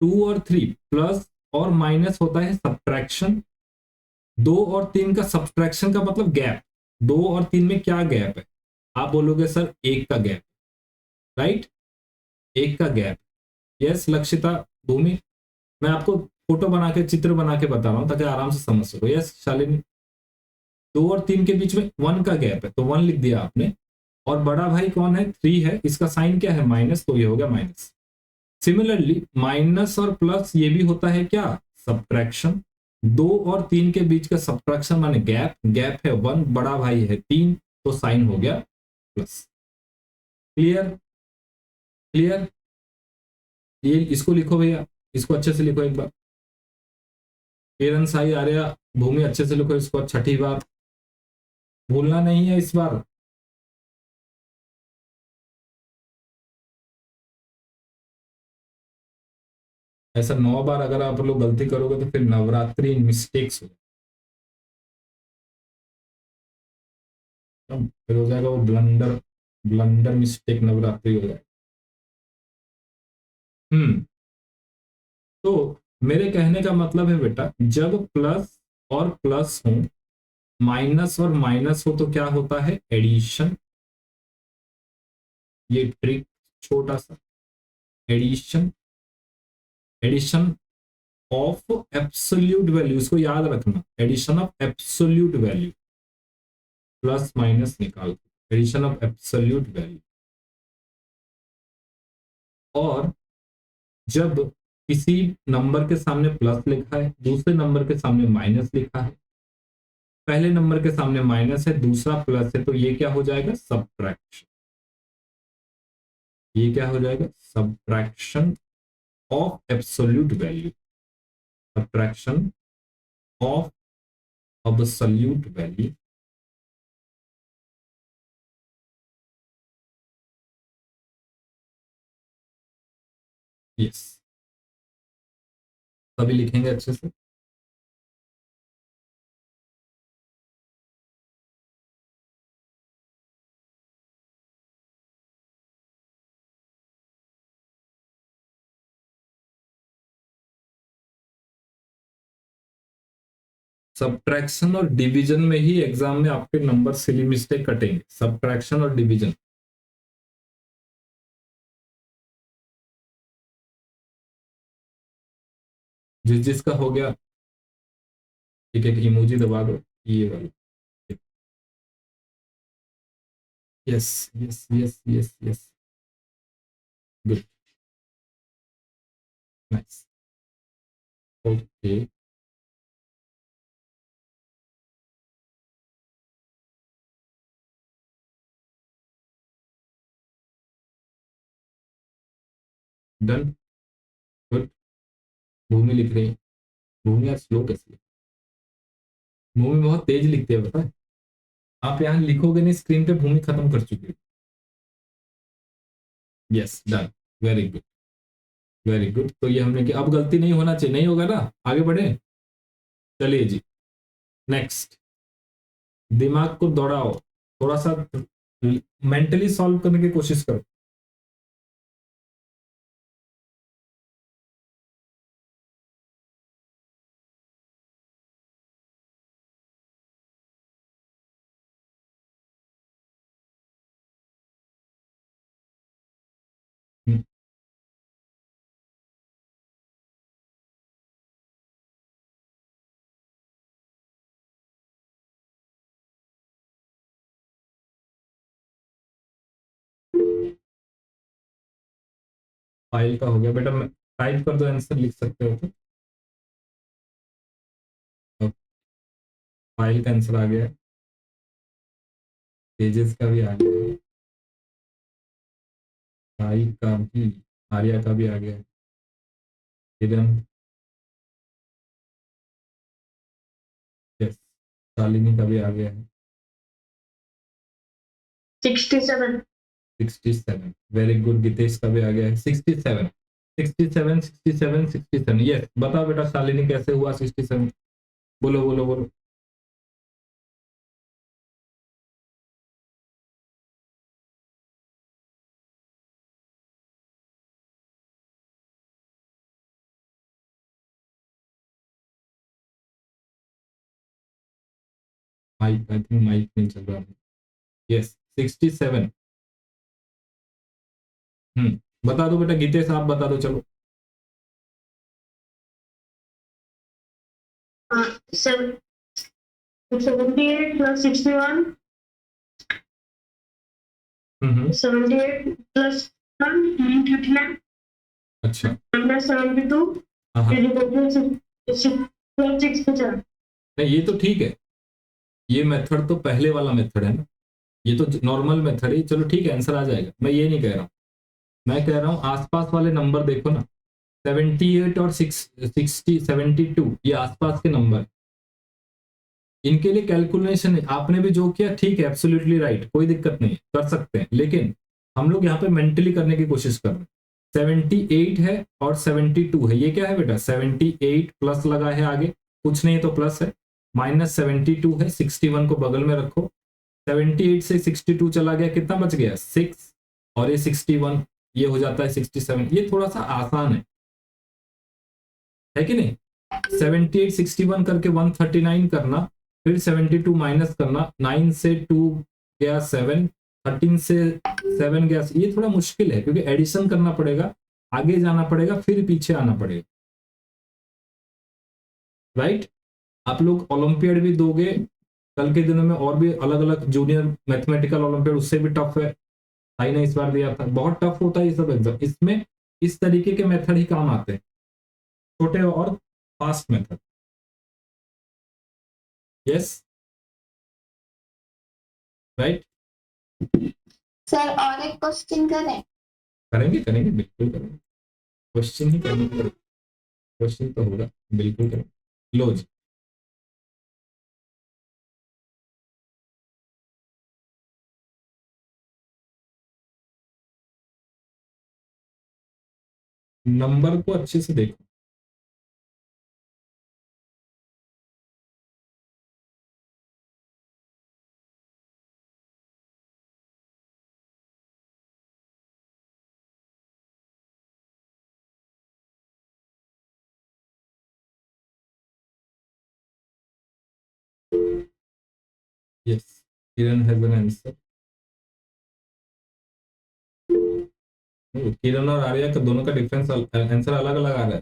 2 और 3 प्लस और माइनस होता है सब्ट्रैक्शन। 2 और 3 का सब्ट्रैक्शन का मतलब गैप। 2 और 3 में क्या गैप है, आप बोलोगे सर 1 का गैप, राइट, 1 का गैप। यस लक्षिता, भूमि, मैं आपको फोटो बना के, चित्र बना के बता रहा हूं ताकि आराम से समझ सको। यस शालिनी, 2 और 3 के बीच में 1 का गैप है, तो 1 लिख दिया आपने। और बड़ा भाई कौन है, 3 है, इसका साइन क्या है, माइनस, तो ये हो गया माइनस। सिमिलरली माइनस और प्लस ये भी होता है क्या, सब्ट्रैक्शन। 2 और 3 के बीच का सब्ट्रैक्शन माने गैप, गैप है 1, बड़ा भाई है 3, तो साइन हो गया प्लस। Clear, clear. ये इसको लिखो भैया, इसको अच्छे से लिखो एक बार। किरण साई आर्या भूमि, अच्छे से लिखो इसको, छठी बार भूलना नहीं है इस बार। ऐसा 9 बार अगर आप लोग गलती करोगे तो फिर नवरात्रि मिस्टेक्स हो, फिर हो जाएगा वो ब्लंडर, ब्लंडर मिस्टेक नवरात्रि हो जाएगा। तो मेरे कहने का मतलब है बेटा, जब प्लस और प्लस हो, माइनस और माइनस हो, तो क्या होता है, एडिशन। ये ट्रिक छोटा सा, addition, addition of absolute value, इसको याद रखना, addition of absolute value, plus minus निकाल, एडिशन ऑफ एब्सोल्यूट वैल्यू। और जब किसी नंबर के सामने प्लस लिखा है, दूसरे नंबर के सामने माइनस लिखा है, पहले नंबर के सामने माइनस है, दूसरा प्लस है, तो ये क्या हो जाएगा, सब्ट्रैक्शन। ये क्या हो जाएगा, subtraction of absolute value, subtraction of absolute value. Yes, सभी लिखेंगे अच्छे से। सब्ट्रैक्शन और डिवीजन में ही एग्जाम में आपके नंबर सिली मिस्टेक कटेंगे, सब्ट्रैक्शन और डिवीजन। जिस जिसका हो गया एक एक इमोजी दबा दो, ये वाला। Yes yes yes yes yes, good, nice, okay. Done, good. Bhumi लिख रही है, भूमि यार स्लो कैसे, भूमि बहुत तेज लिखते हैं पता है, आप यहाँ लिखोगे नहीं स्क्रीन पे, भूमि खत्म कर चुकी है। Yes done, very good, very good. तो ये हमने किया, अब गलती नहीं होना चाहिए, नहीं होगा ना, आगे बढ़े। चलिए जी, नेक्स्ट, दिमाग को दौड़ाओ, थोड़ा सा मेंटली सॉल्व करने की कोशिश करो। फाइल का हो गया बेटा, टाइप कर दो आंसर, लिख सकते हो तो। फाइल का आंसर आ गया है, पेजेस का भी आ गया है, साई का भी, आर्या का भी आ गया है, किरण, यस, शालिनी का भी आ गया है। 67। 67, वेरी गुड। गीतेश का भी आ गया है 67, 67, 67, 67। यस, बताओ बेटा शालिनी कैसे हुआ 67? बोलो बोलो बोलो। माइक, आई थिंक माइक नहीं चल रहा है। यस, 67। बता दो बेटा, गीतेश आप बता दो, चलो। 78 plus 61, 78 plus 139, अच्छा, plus 72, हाँ, plus 67। नहीं ये तो ठीक है, ये मेथड तो पहले वाला मेथड है ना, ये तो नॉर्मल मेथड है। चलो ठीक है, आंसर आ जाएगा, मैं ये नहीं कह रहा हूँ, मैं कह रहा हूँ आसपास वाले नंबर देखो ना, 78 और 60, 72, ये आसपास के नंबर, इनके लिए कैलकुलेशन आपने भी जो किया ठीक है, एब्सोल्युटली राइट, कोई दिक्कत नहीं, कर सकते हैं, लेकिन हम लोग यहाँ पे मेंटली करने की कोशिश कर रहे हैं। 78 है और 72 है, ये क्या है बेटा, 78 प्लस लगा है आगे, कुछ नहीं तो प्लस है, माइनस 72 है, 61 को बगल में रखो, 78 से 62 चला गया, कितना बच गया, 6, और ये 61, ये हो जाता है 67। ये थोड़ा सा आसान है कि नहीं? 78 61 करके 139 करना, फिर 72 माइनस करना, 9 से 2 गया 7, 13 से 7 गया, ये थोड़ा मुश्किल है क्योंकि एडिशन करना पड़ेगा, आगे जाना पड़ेगा, फिर पीछे आना पड़ेगा, राइट? आप लोग ओलंपियाड भी दोगे कल के दिनों में, और भी अलग अलग जूनियर मैथमेटिकल ओलंपियाड, उससे भी टफ है, साई ने इस बार दिया था, बहुत टफ होता है ये सब एग्जाम, इसमें इस तरीके के मेथड ही काम आते हैं, छोटे और fast method. Yes, right? Sir और एक क्वेश्चन करें? करेंगे करेंगे, बिल्कुल करेंगे, क्वेश्चन ही करेंगे, क्वेश्चन तो होगा, बिल्कुल करेंगे। लो जी, नंबर को अच्छे से देखो, yes, Kiran has an answer. Kiran और आर्या का दोनों का डिफरेंस आंसर अलग अलग आ रहा है,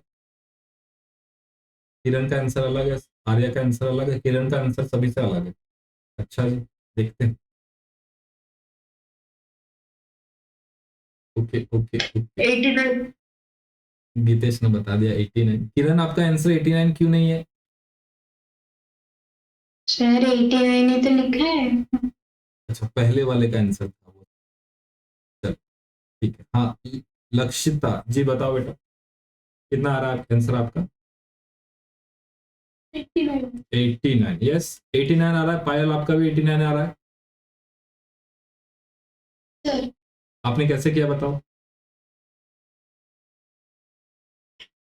किरण का आंसर अलग है, आर्या का आंसर अलग है, किरण का आंसर सभी से अलग है। अच्छा जी, देखते हैं। Okay okay okay, 89। गीतेश ने बता दिया 89। किरण आपका आंसर 89 क्यों नहीं है? सर 89 ही तो लिखा है। अच्छा, पहले वाले का आंसर था वो, चल ठीक है। हाँ, लक्षिता जी बताओ बेटा, कितना आ रहा है आंसर आपका? 89, यस 89 आ रहा है। पायल आपका भी 89 आ रहा है। सर आपने कैसे किया बताओ?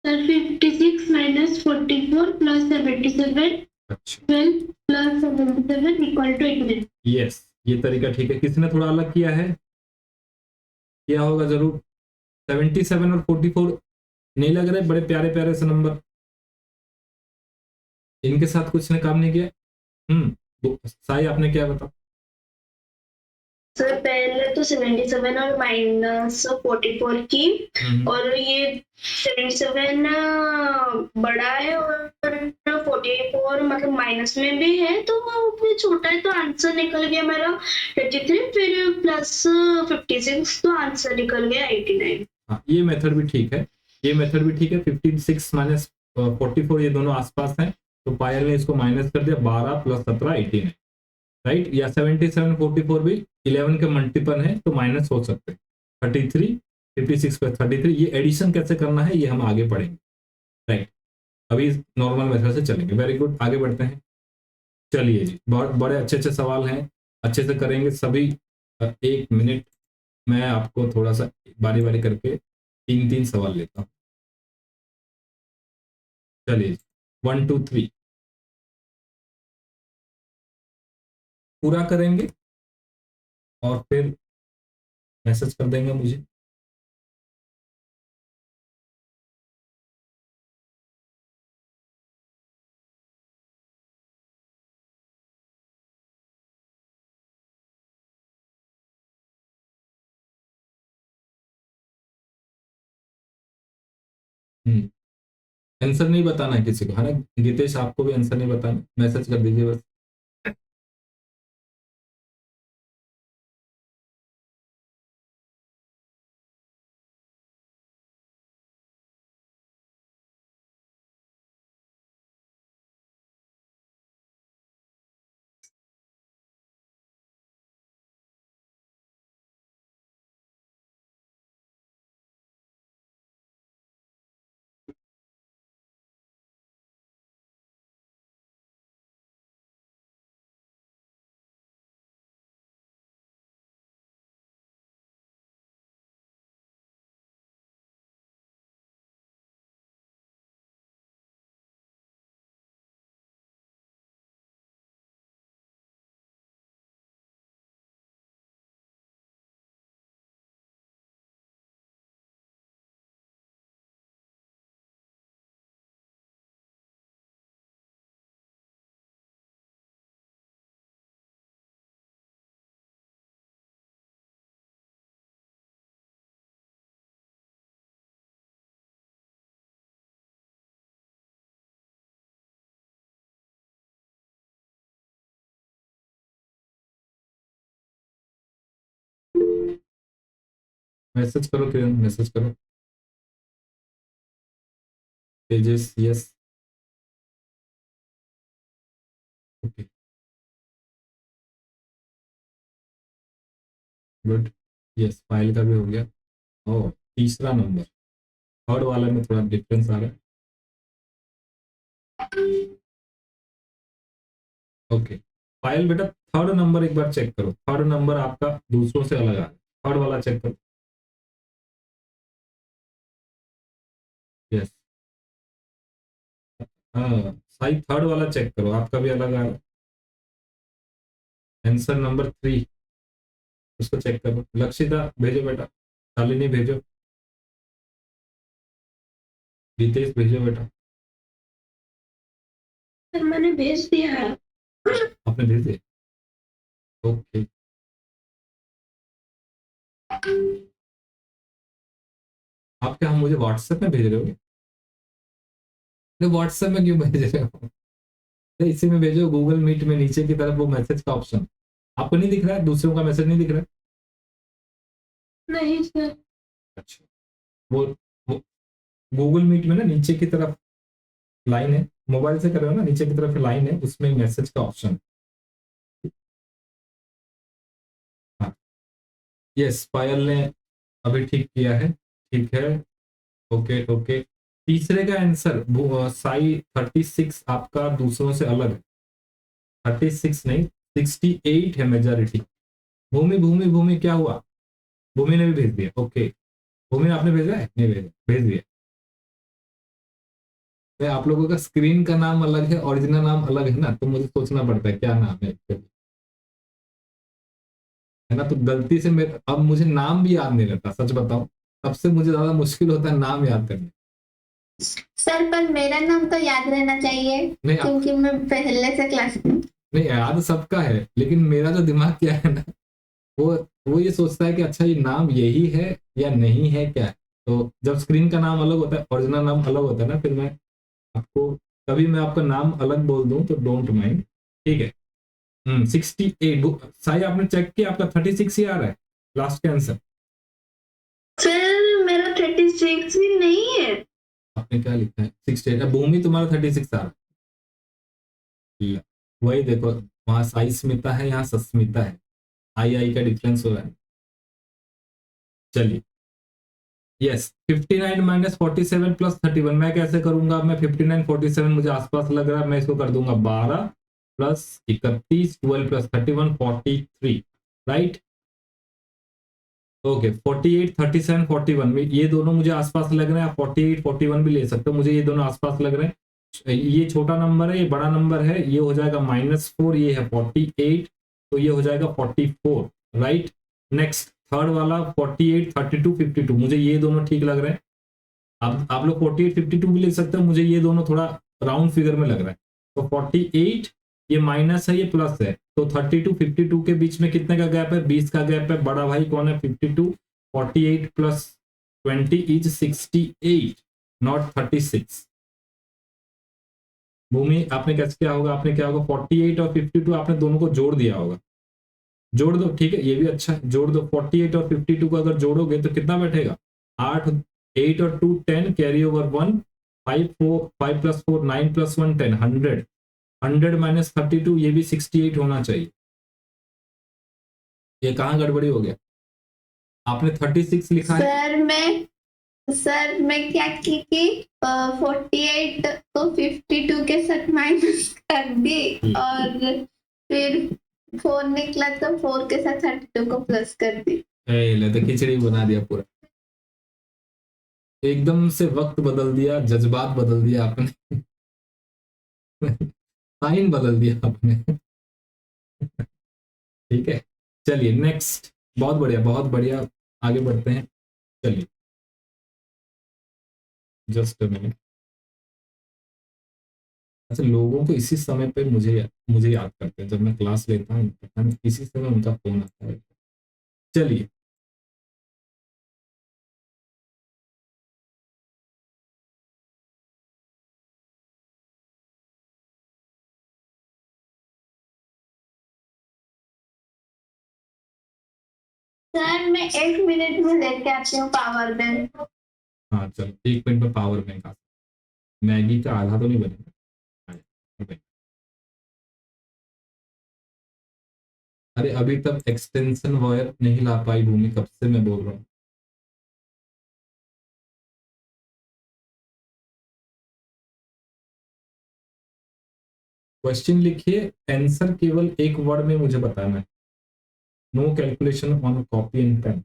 सर 56 माइनस 44 प्लस 77 अच्छा 12 प्लस 77 इक्वल टू 89। यस, ये तरीका ठीक है। किसने थोड़ा अलग किया है? किया होगा जरूर। 77 और 44 नहीं लग रहे बड़े प्यारे प्यारे से नंबर? इनके साथ कुछ ने काम नहीं किया? साई आपने क्या बता? सर पहले तो 77 और माइनस 44 की, और ये 77 बड़ा है और 44 मतलब माइनस में भी है, तो वो छोटा है, तो आंसर निकल गया मेरा 33, फिर प्लस 56, तो आंसर निकल गया 89। हाँ, ये मेथड भी ठीक है, ये मेथड भी ठीक है। 56 माइनस 44 ये दोनों आसपास हैं, तो पायल ने इसको माइनस कर दिया, 12 प्लस 17 18, राइट। या 77 44 भी 11 के मल्टीपल है, तो माइनस हो सकते हैं। 33 56 प्लस 33, ये एडिशन कैसे करना है ये हम आगे पढ़ेंगे, राइट। अभी नॉर्मल मेथड से चलेंगे। वेरी गुड, आगे बढ़ते हैं। चलिए जी, बहुत बड़े अच्छे अच्छे सवाल हैं, अच्छे से करेंगे सभी। 1 मिनट मैं आपको थोड़ा सा बारी बारी करके 3-3 सवाल लेता हूँ। चलिए 1 2 3 पूरा करेंगे और फिर मैसेज कर देंगे मुझे। आंसर नहीं बताना है किसी को, है ना गीतेश? आपको भी आंसर नहीं बताना, मैसेज कर दीजिए बस। मैसेज करो किरण, मैसेज करो। Tejas yes, okay good, yes file का भी हो गया। ओ तीसरा नंबर, थर्ड वाला में थोड़ा डिफरेंस आ रहा है। ओके फाइल बेटा, थर्ड नंबर एक बार चेक करो, थर्ड नंबर आपका दूसरों से अलग आ रहा है, थर्ड वाला चेक करो। यस हाँ साई, थर्ड वाला चेक करो, आपका भी अलग आ रहा है। आंसर नंबर 3 उसको चेक करो। लक्षिता भेजो बेटा, शालिनी भेजो, रितेश भेजो बेटा। सर मैंने भेज दिया है। आपने भेज दिया, ओके। आप क्या हम मुझे व्हाट्सएप में भेज रहे हो? व्हाट्सएप में क्यों भेज रहे हो? इसी में भेजो, गूगल मीट में नीचे की तरफ वो मैसेज का ऑप्शन आपको नहीं दिख रहा है? दूसरों का मैसेज नहीं दिख रहा है? नहीं सर। अच्छा वो गूगल मीट में ना नीचे की तरफ लाइन है, मोबाइल से कर रहे हो ना, नीचे की तरफ लाइन है, उसमें मैसेज का ऑप्शन। हाँ यस, पायल ने अभी ठीक किया है, ठीक है, ओके ओके। तीसरे का आंसर साई 36 आपका दूसरों से अलग है। 36 नहीं 68 है मेजॉरिटी। भूमि भूमि भूमि क्या हुआ? भूमि ने भी भेज दिया, ओके। भूमि आपने भेजा है? नहीं भेजा, भेज दिया। तो आप लोगों का स्क्रीन का नाम अलग है, ओरिजिनल नाम अलग है ना, तो मुझे सोचना पड़ता है क्या नाम है ना। तो गलती से मेरे अब मुझे नाम भी याद नहीं रहता, सच बताऊं सबसे मुझे ज्यादा मुश्किल होता है नाम याद करने। सर पर मेरा नाम तो याद रहना चाहिए नहीं क्योंकि मैं पहले से क्लास में। नहीं, याद सबका है, लेकिन मेरा जो दिमाग क्या है ना, वो वो ये सोचता है कि अच्छा ये नाम यही है या नहीं है क्या है। तो जब स्क्रीन का नाम अलग होता है, ओरिजिनल नाम अलग होता है ना, फिर मैं आपको कभी मैं आपका नाम अलग बोल दूं तो डोंट माइंड, ठीक है। 68 साई आपने चेक किया, आपका 36 ही आ रहा है लास्ट का आंसर। सर मेरा 36 ही नहीं है। आपने क्या लिखा है 68, भूमि तुम्हारा 36 आ रहा है। वही देखो, वहां साई स्मिता है, यहाँ सस्मिता है, आई का डिफरेंस हो रहा है। चलिए, यस 59 माइनस 47 प्लस 31 मैं कैसे करूंगा, मैं 59 47 मुझे आसपास लग रहा है, मैं इसको कर दूंगा 12 प्लस 31 12 प्लस 31 43, राइट। ओके 48 37 41 में ये दोनों मुझे आसपास लग रहे हैं, आप 48 41 भी ले सकते हो, मुझे ये दोनों आसपास लग रहे हैं। ये छोटा नंबर है, ये बड़ा नंबर है, ये हो जाएगा -4, ये है 48, तो ये हो जाएगा 44, राइट। नेक्स्ट थर्ड वाला 48 32 52, मुझे ये दोनों ठीक लग रहे हैं। आप लोग 48 52 भी लिख सकते हो, मुझे ये दोनों थोड़ा राउंड फिगर में लग रहा है। तो 48 ये माइनस है, ये प्लस है, तो 32 52 के बीच में कितने का गैप है, 20 का गैप है। बड़ा भाई कौन है 52, 48 प्लस 20 इज 68 नॉट 36। भूमि आपने कैसे क्या होगा, आपने क्या होगा 48 और 52 आपने दोनों को जोड़ दिया होगा, जोड़ दो, ठीक है, ये भी अच्छा है, जोड़ दो 48 और 52 को अगर जोड़ोगे तो कितना बैठेगा 8 8 और 2 10 carry over 1 5 plus 4 9 plus 1 10 100 100 minus 32 ये भी 68 होना चाहिए। ये कहाँ गड़बड़ी हो गया, आपने 36 लिखा है। सर मैं क्या की कि 48 को 52 के साथ माइनस कर दी और फिर 4 निकला तो 4 के साथ 32 को प्लस कर दी। ले तो खिचड़ी बना दिया पूरा, एकदम से वक्त बदल दिया, जज्बात बदल दिया आपने साइन बदल दिया आपने ठीक है, चलिए नेक्स्ट, बहुत बढ़िया बहुत बढ़िया, आगे बढ़ते हैं। चलिए जस्ट अ मिनट। अच्छा, लोगों को इसी समय पे मुझे मुझे याद करते हैं, जब मैं क्लास लेता हूँ पता नहीं इसी समय उनका फोन आता है। चलिए सर मैं 1 मिनट में लेके आती हूँ पावर बैंक। हाँ चलो 1 मिनट में पावर बैंक आ, मैगी का आधा तो नहीं बनेगा। अरे अभी तक एक्सटेंशन वायर नहीं ला पाई भूमि, कब से मैं बोल रहा हूँ। क्वेश्चन लिखिए, आंसर केवल एक वर्ड में मुझे बताना है, no calculation on copy and pen.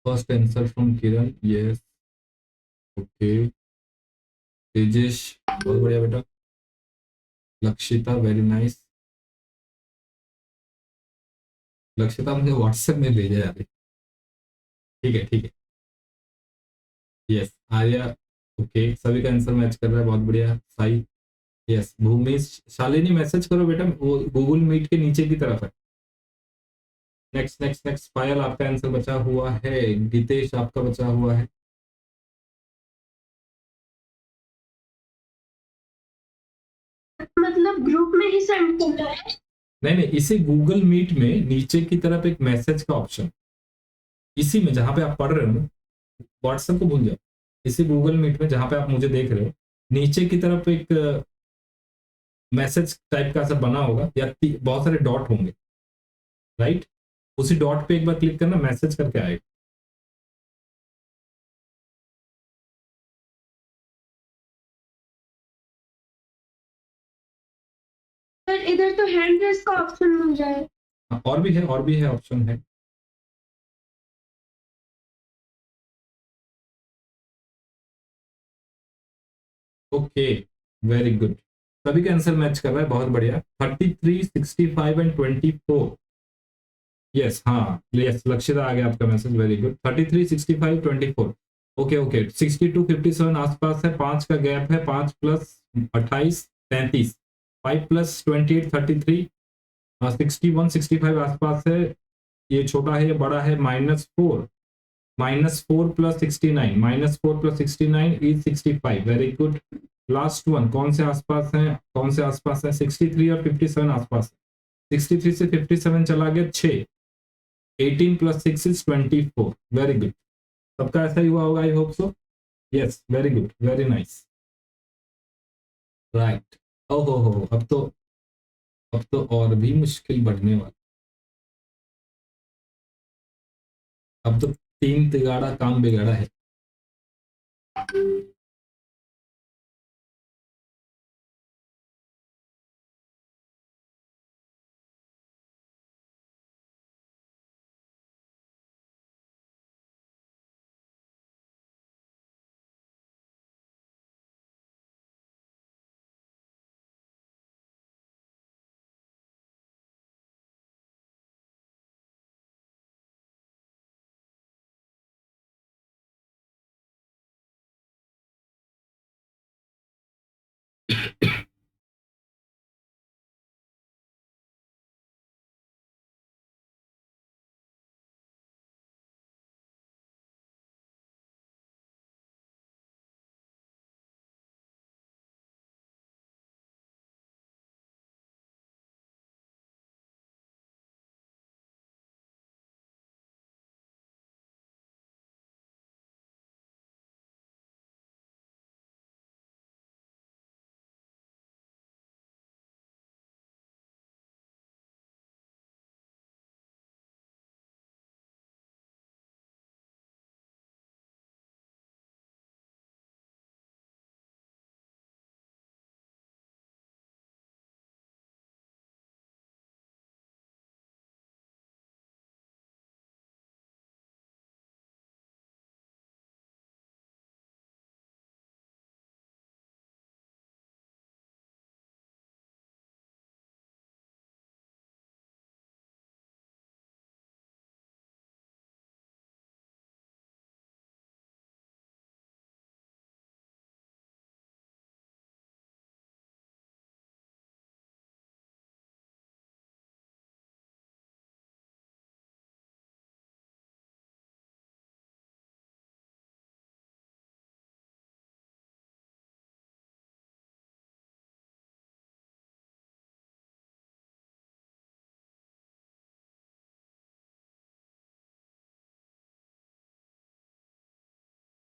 First answer from Kiran, yes, okay. Tejesh, बहुत बढ़िया बेटा। Lakshita, very nice. लक्षिता मुझे व्हाट्सएप में भेजा यार, ठीक है ठीक है, यस। आर्या, ओके, सभी का आंसर मैच कर रहा है, बहुत बढ़िया। साई, यस। भूमि, शालिनी मैसेज करो बेटा, वो गूगल मीट के नीचे की तरफ है। नेक्स्ट नेक्स्ट नेक्स्ट, पायल आपका आंसर बचा हुआ है, गीतेश आपका बचा हुआ है। मतलब ग्रुप में ही सेंड करना है? नहीं नहीं, इसी गूगल मीट में नीचे की तरफ एक मैसेज का ऑप्शन, इसी में जहां पे आप पढ़ रहे हो ना, व्हाट्सएप को भूल जाओ, इसी गूगल मीट में जहां पे आप मुझे देख रहे हो, नीचे की तरफ एक मैसेज टाइप का ऐसा बना होगा, या बहुत सारे डॉट होंगे, राइट? उसी डॉट पे एक बार क्लिक करना, मैसेज करके आएगा। सर इधर तो हैंड रेस का ऑप्शन मिल जाए। हाँ, और भी है, और भी है, ऑप्शन है। ओके, वेरी गुड, सभी का आंसर मैच कर रहा है, बहुत बढ़िया। 33, 65 एंड 24, यस, हाँ, यस, लक्षिता आ गया आपका message, very good. 33, 65, 24, okay okay. 62, 57 आसपास है, 5 का गैप है, 5 प्लस 28, 33, 5 प्लस 28, 33, 61, 65 आसपास है। ये छोटा है, ये बड़ा है, -4, -4 plus 69, -4 plus 69 is 65, very good. Last one, कौन से आसपास है, कौन से आसपास है? 63 और 57 आसपास है। 63 से 57 चला गया 6, 18 प्लस 6 इज 24, वेरी गुड। सबका ऐसा ही हुआ होगा, I hope so, yes, very good, very nice, right. ओहो हो, अब तो और भी मुश्किल बढ़ने वाला, अब तो 3 तिगाड़ा काम बिगाड़ा है।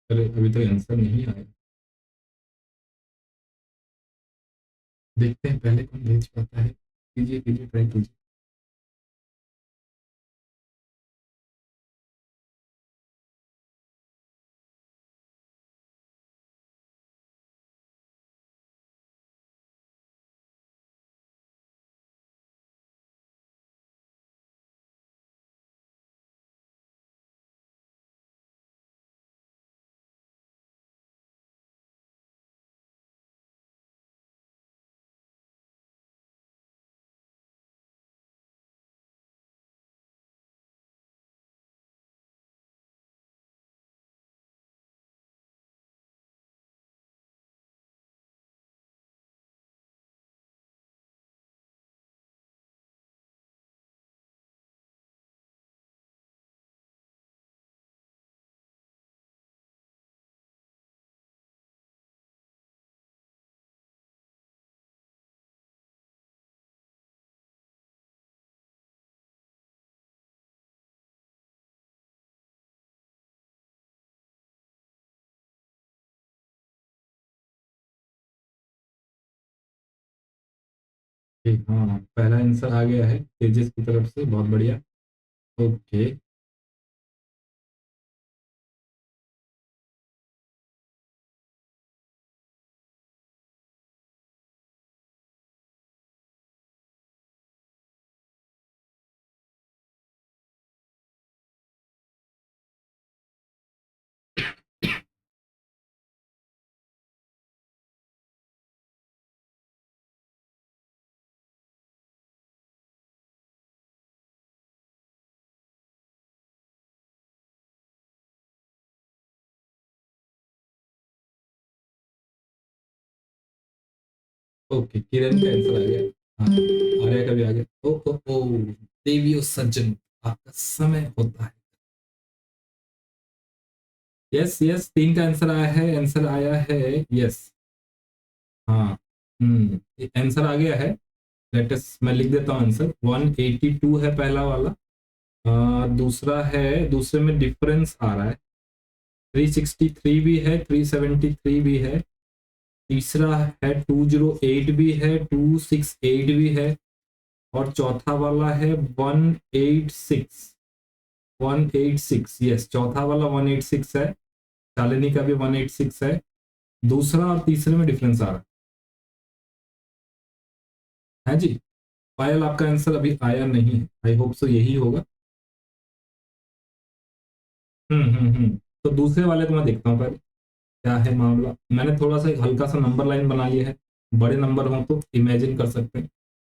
अरे अभी तक आंसर नहीं आया, देखते हैं पहले कौन भेज पाता है। कीजिए कीजिए, ट्राई कीजिए। हाँ, पहला आंसर आ गया है तेजस की तरफ से, बहुत बढ़िया। ओके, ओके, किरण का आंसर आ गया। हाँ, आर्या का भी आ गया। ओ ओ ओ, देवियों सज्जन, आपका समय होता है। यस यस, 3 का आंसर आया है, आंसर आया है, यस। हाँ, आंसर आ गया है। लेटेस्ट मैं लिख देता हूँ आंसर। 182 है पहला वाला। दूसरा है, दूसरे में डिफरेंस आ रहा है। 363 भी है, 373 भी है। तीसरा है 208 भी है, 268 भी है। और चौथा वाला है 186। 186, यस, चौथा वाला 186 है। शालिनी का भी 186 है। दूसरा और तीसरे में डिफरेंस आ रहा है जी। पायल, आपका आंसर अभी आया नहीं है, आई होप सो यही होगा। तो दूसरे वाले को मैं देखता हूँ पहले क्या है मामला। मैंने थोड़ा सा एक हल्का सा नंबर लाइन बना लिया है, बड़े नंबर हो तो इमेजिन कर सकते हैं।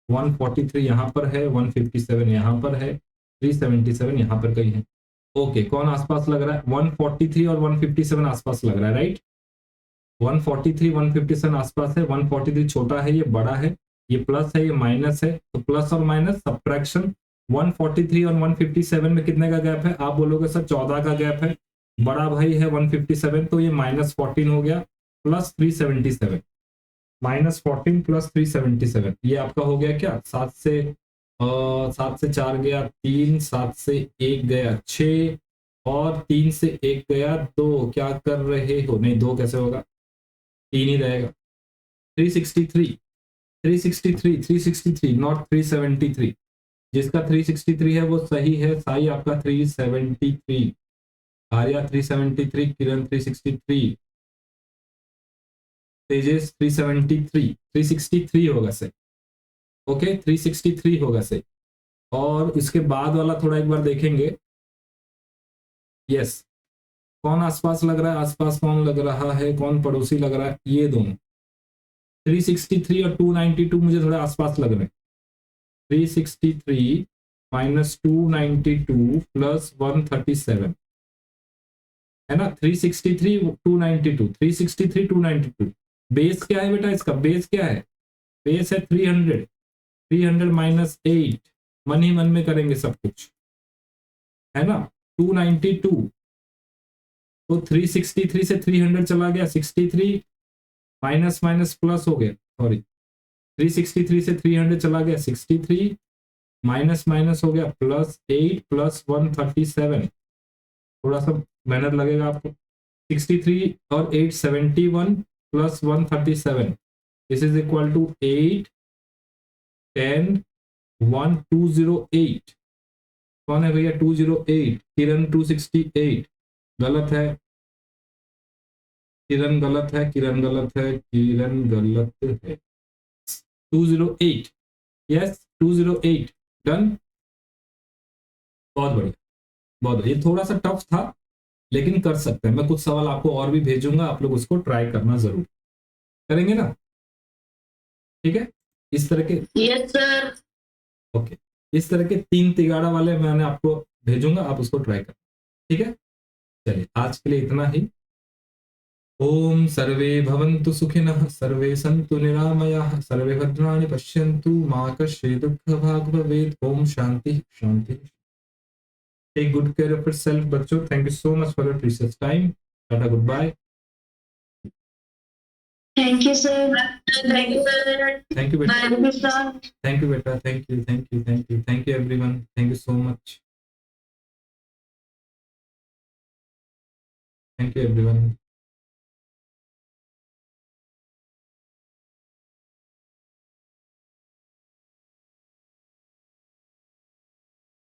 143 यहाँ पर है, 157 यहाँ पर है, 377 यहाँ पर कहीं है। ओके, कौन आसपास लग रहा है? 143 और 157 आसपास लग रहा है, राइट? 143 157 आसपास है। 143 छोटा है, ये बड़ा है, ये प्लस है, ये माइनस है, तो प्लस और माइनस सब्ट्रैक्शन। 143 और 157 में कितने का गैप है? आप बोलोगे सर 14 का गैप है। बड़ा भाई है 157, तो ये -14 हो गया, प्लस 377। -14 प्लस 377, ये आपका हो गया क्या? 7 से 4 गया 3, 7 से 1 गया 6, और 3 से 1 गया 2। क्या कर रहे हो? नहीं, 2 कैसे होगा, 3 ही रहेगा। 363, 363, 363, नॉट 373। जिसका 363 है वो सही है, साई आपका 373, आर्या 373, किरण 363, तेजेस 373, 363 होगा सही। ओके, 363 होगा सही। और इसके बाद वाला थोड़ा एक बार देखेंगे। यस, कौन आसपास लग रहा है? आसपास कौन लग रहा है, कौन पड़ोसी लग रहा है? ये दोनों 363 और 292 मुझे थोड़ा आसपास लग रहे हैं। 363 माइनस 292 प्लस 137 है ना। 363 292, 363 292। बेस क्या है बेटा इसका? बेस क्या है? बेस है 300। 300 माइनस 8, मन ही मन में करेंगे सब कुछ, है ना। 292, तो 363 से 300 चला गया, 63 माइनस माइनस प्लस हो गया, सॉरी, 363 से 300 चला गया, 63 माइनस माइनस हो गया, प्लस 8 प्लस 137। थोड़ा सा मेहनत लगेगा आपको। 63 और 8 71 plus 137, this is equal to 8 10 1 208। कौन है भैया 208? किरण 268। गलत है, किरण गलत है, किरण गलत है, किरण गलत है। 208, यस 208, डन। बहुत बढ़िया, बहुत बढ़िया। ये थोड़ा सा टफ था, लेकिन कर सकते हैं। मैं कुछ सवाल आपको और भी भेजूंगा, आप लोग उसको ट्राई करना जरूर करेंगे ना, ठीक है। इस तरह के, यस सर। ओके, इस तरह के 3 तिगाड़ा वाले मैंने आपको भेजूंगा, आप उसको ट्राई करना, ठीक है। चलिए, आज के लिए इतना ही। ओम सर्वे भवन्तु सुखिनः, सर्वे सन्तु निरामयाः, सर्वे भद्राणि पश्यन्तु, मा कश्चित् दुःखभाग् भवेत्। ओम शांति शांति। Take good care of yourself बच्चों। Thank you so much for your precious time. Tata, goodbye. Thank you sir. Thank you sir. Thank you बेटा, thank you sir. Thank you बेटा, thank you, thank you, thank you, thank you everyone, thank you so much, thank you everyone.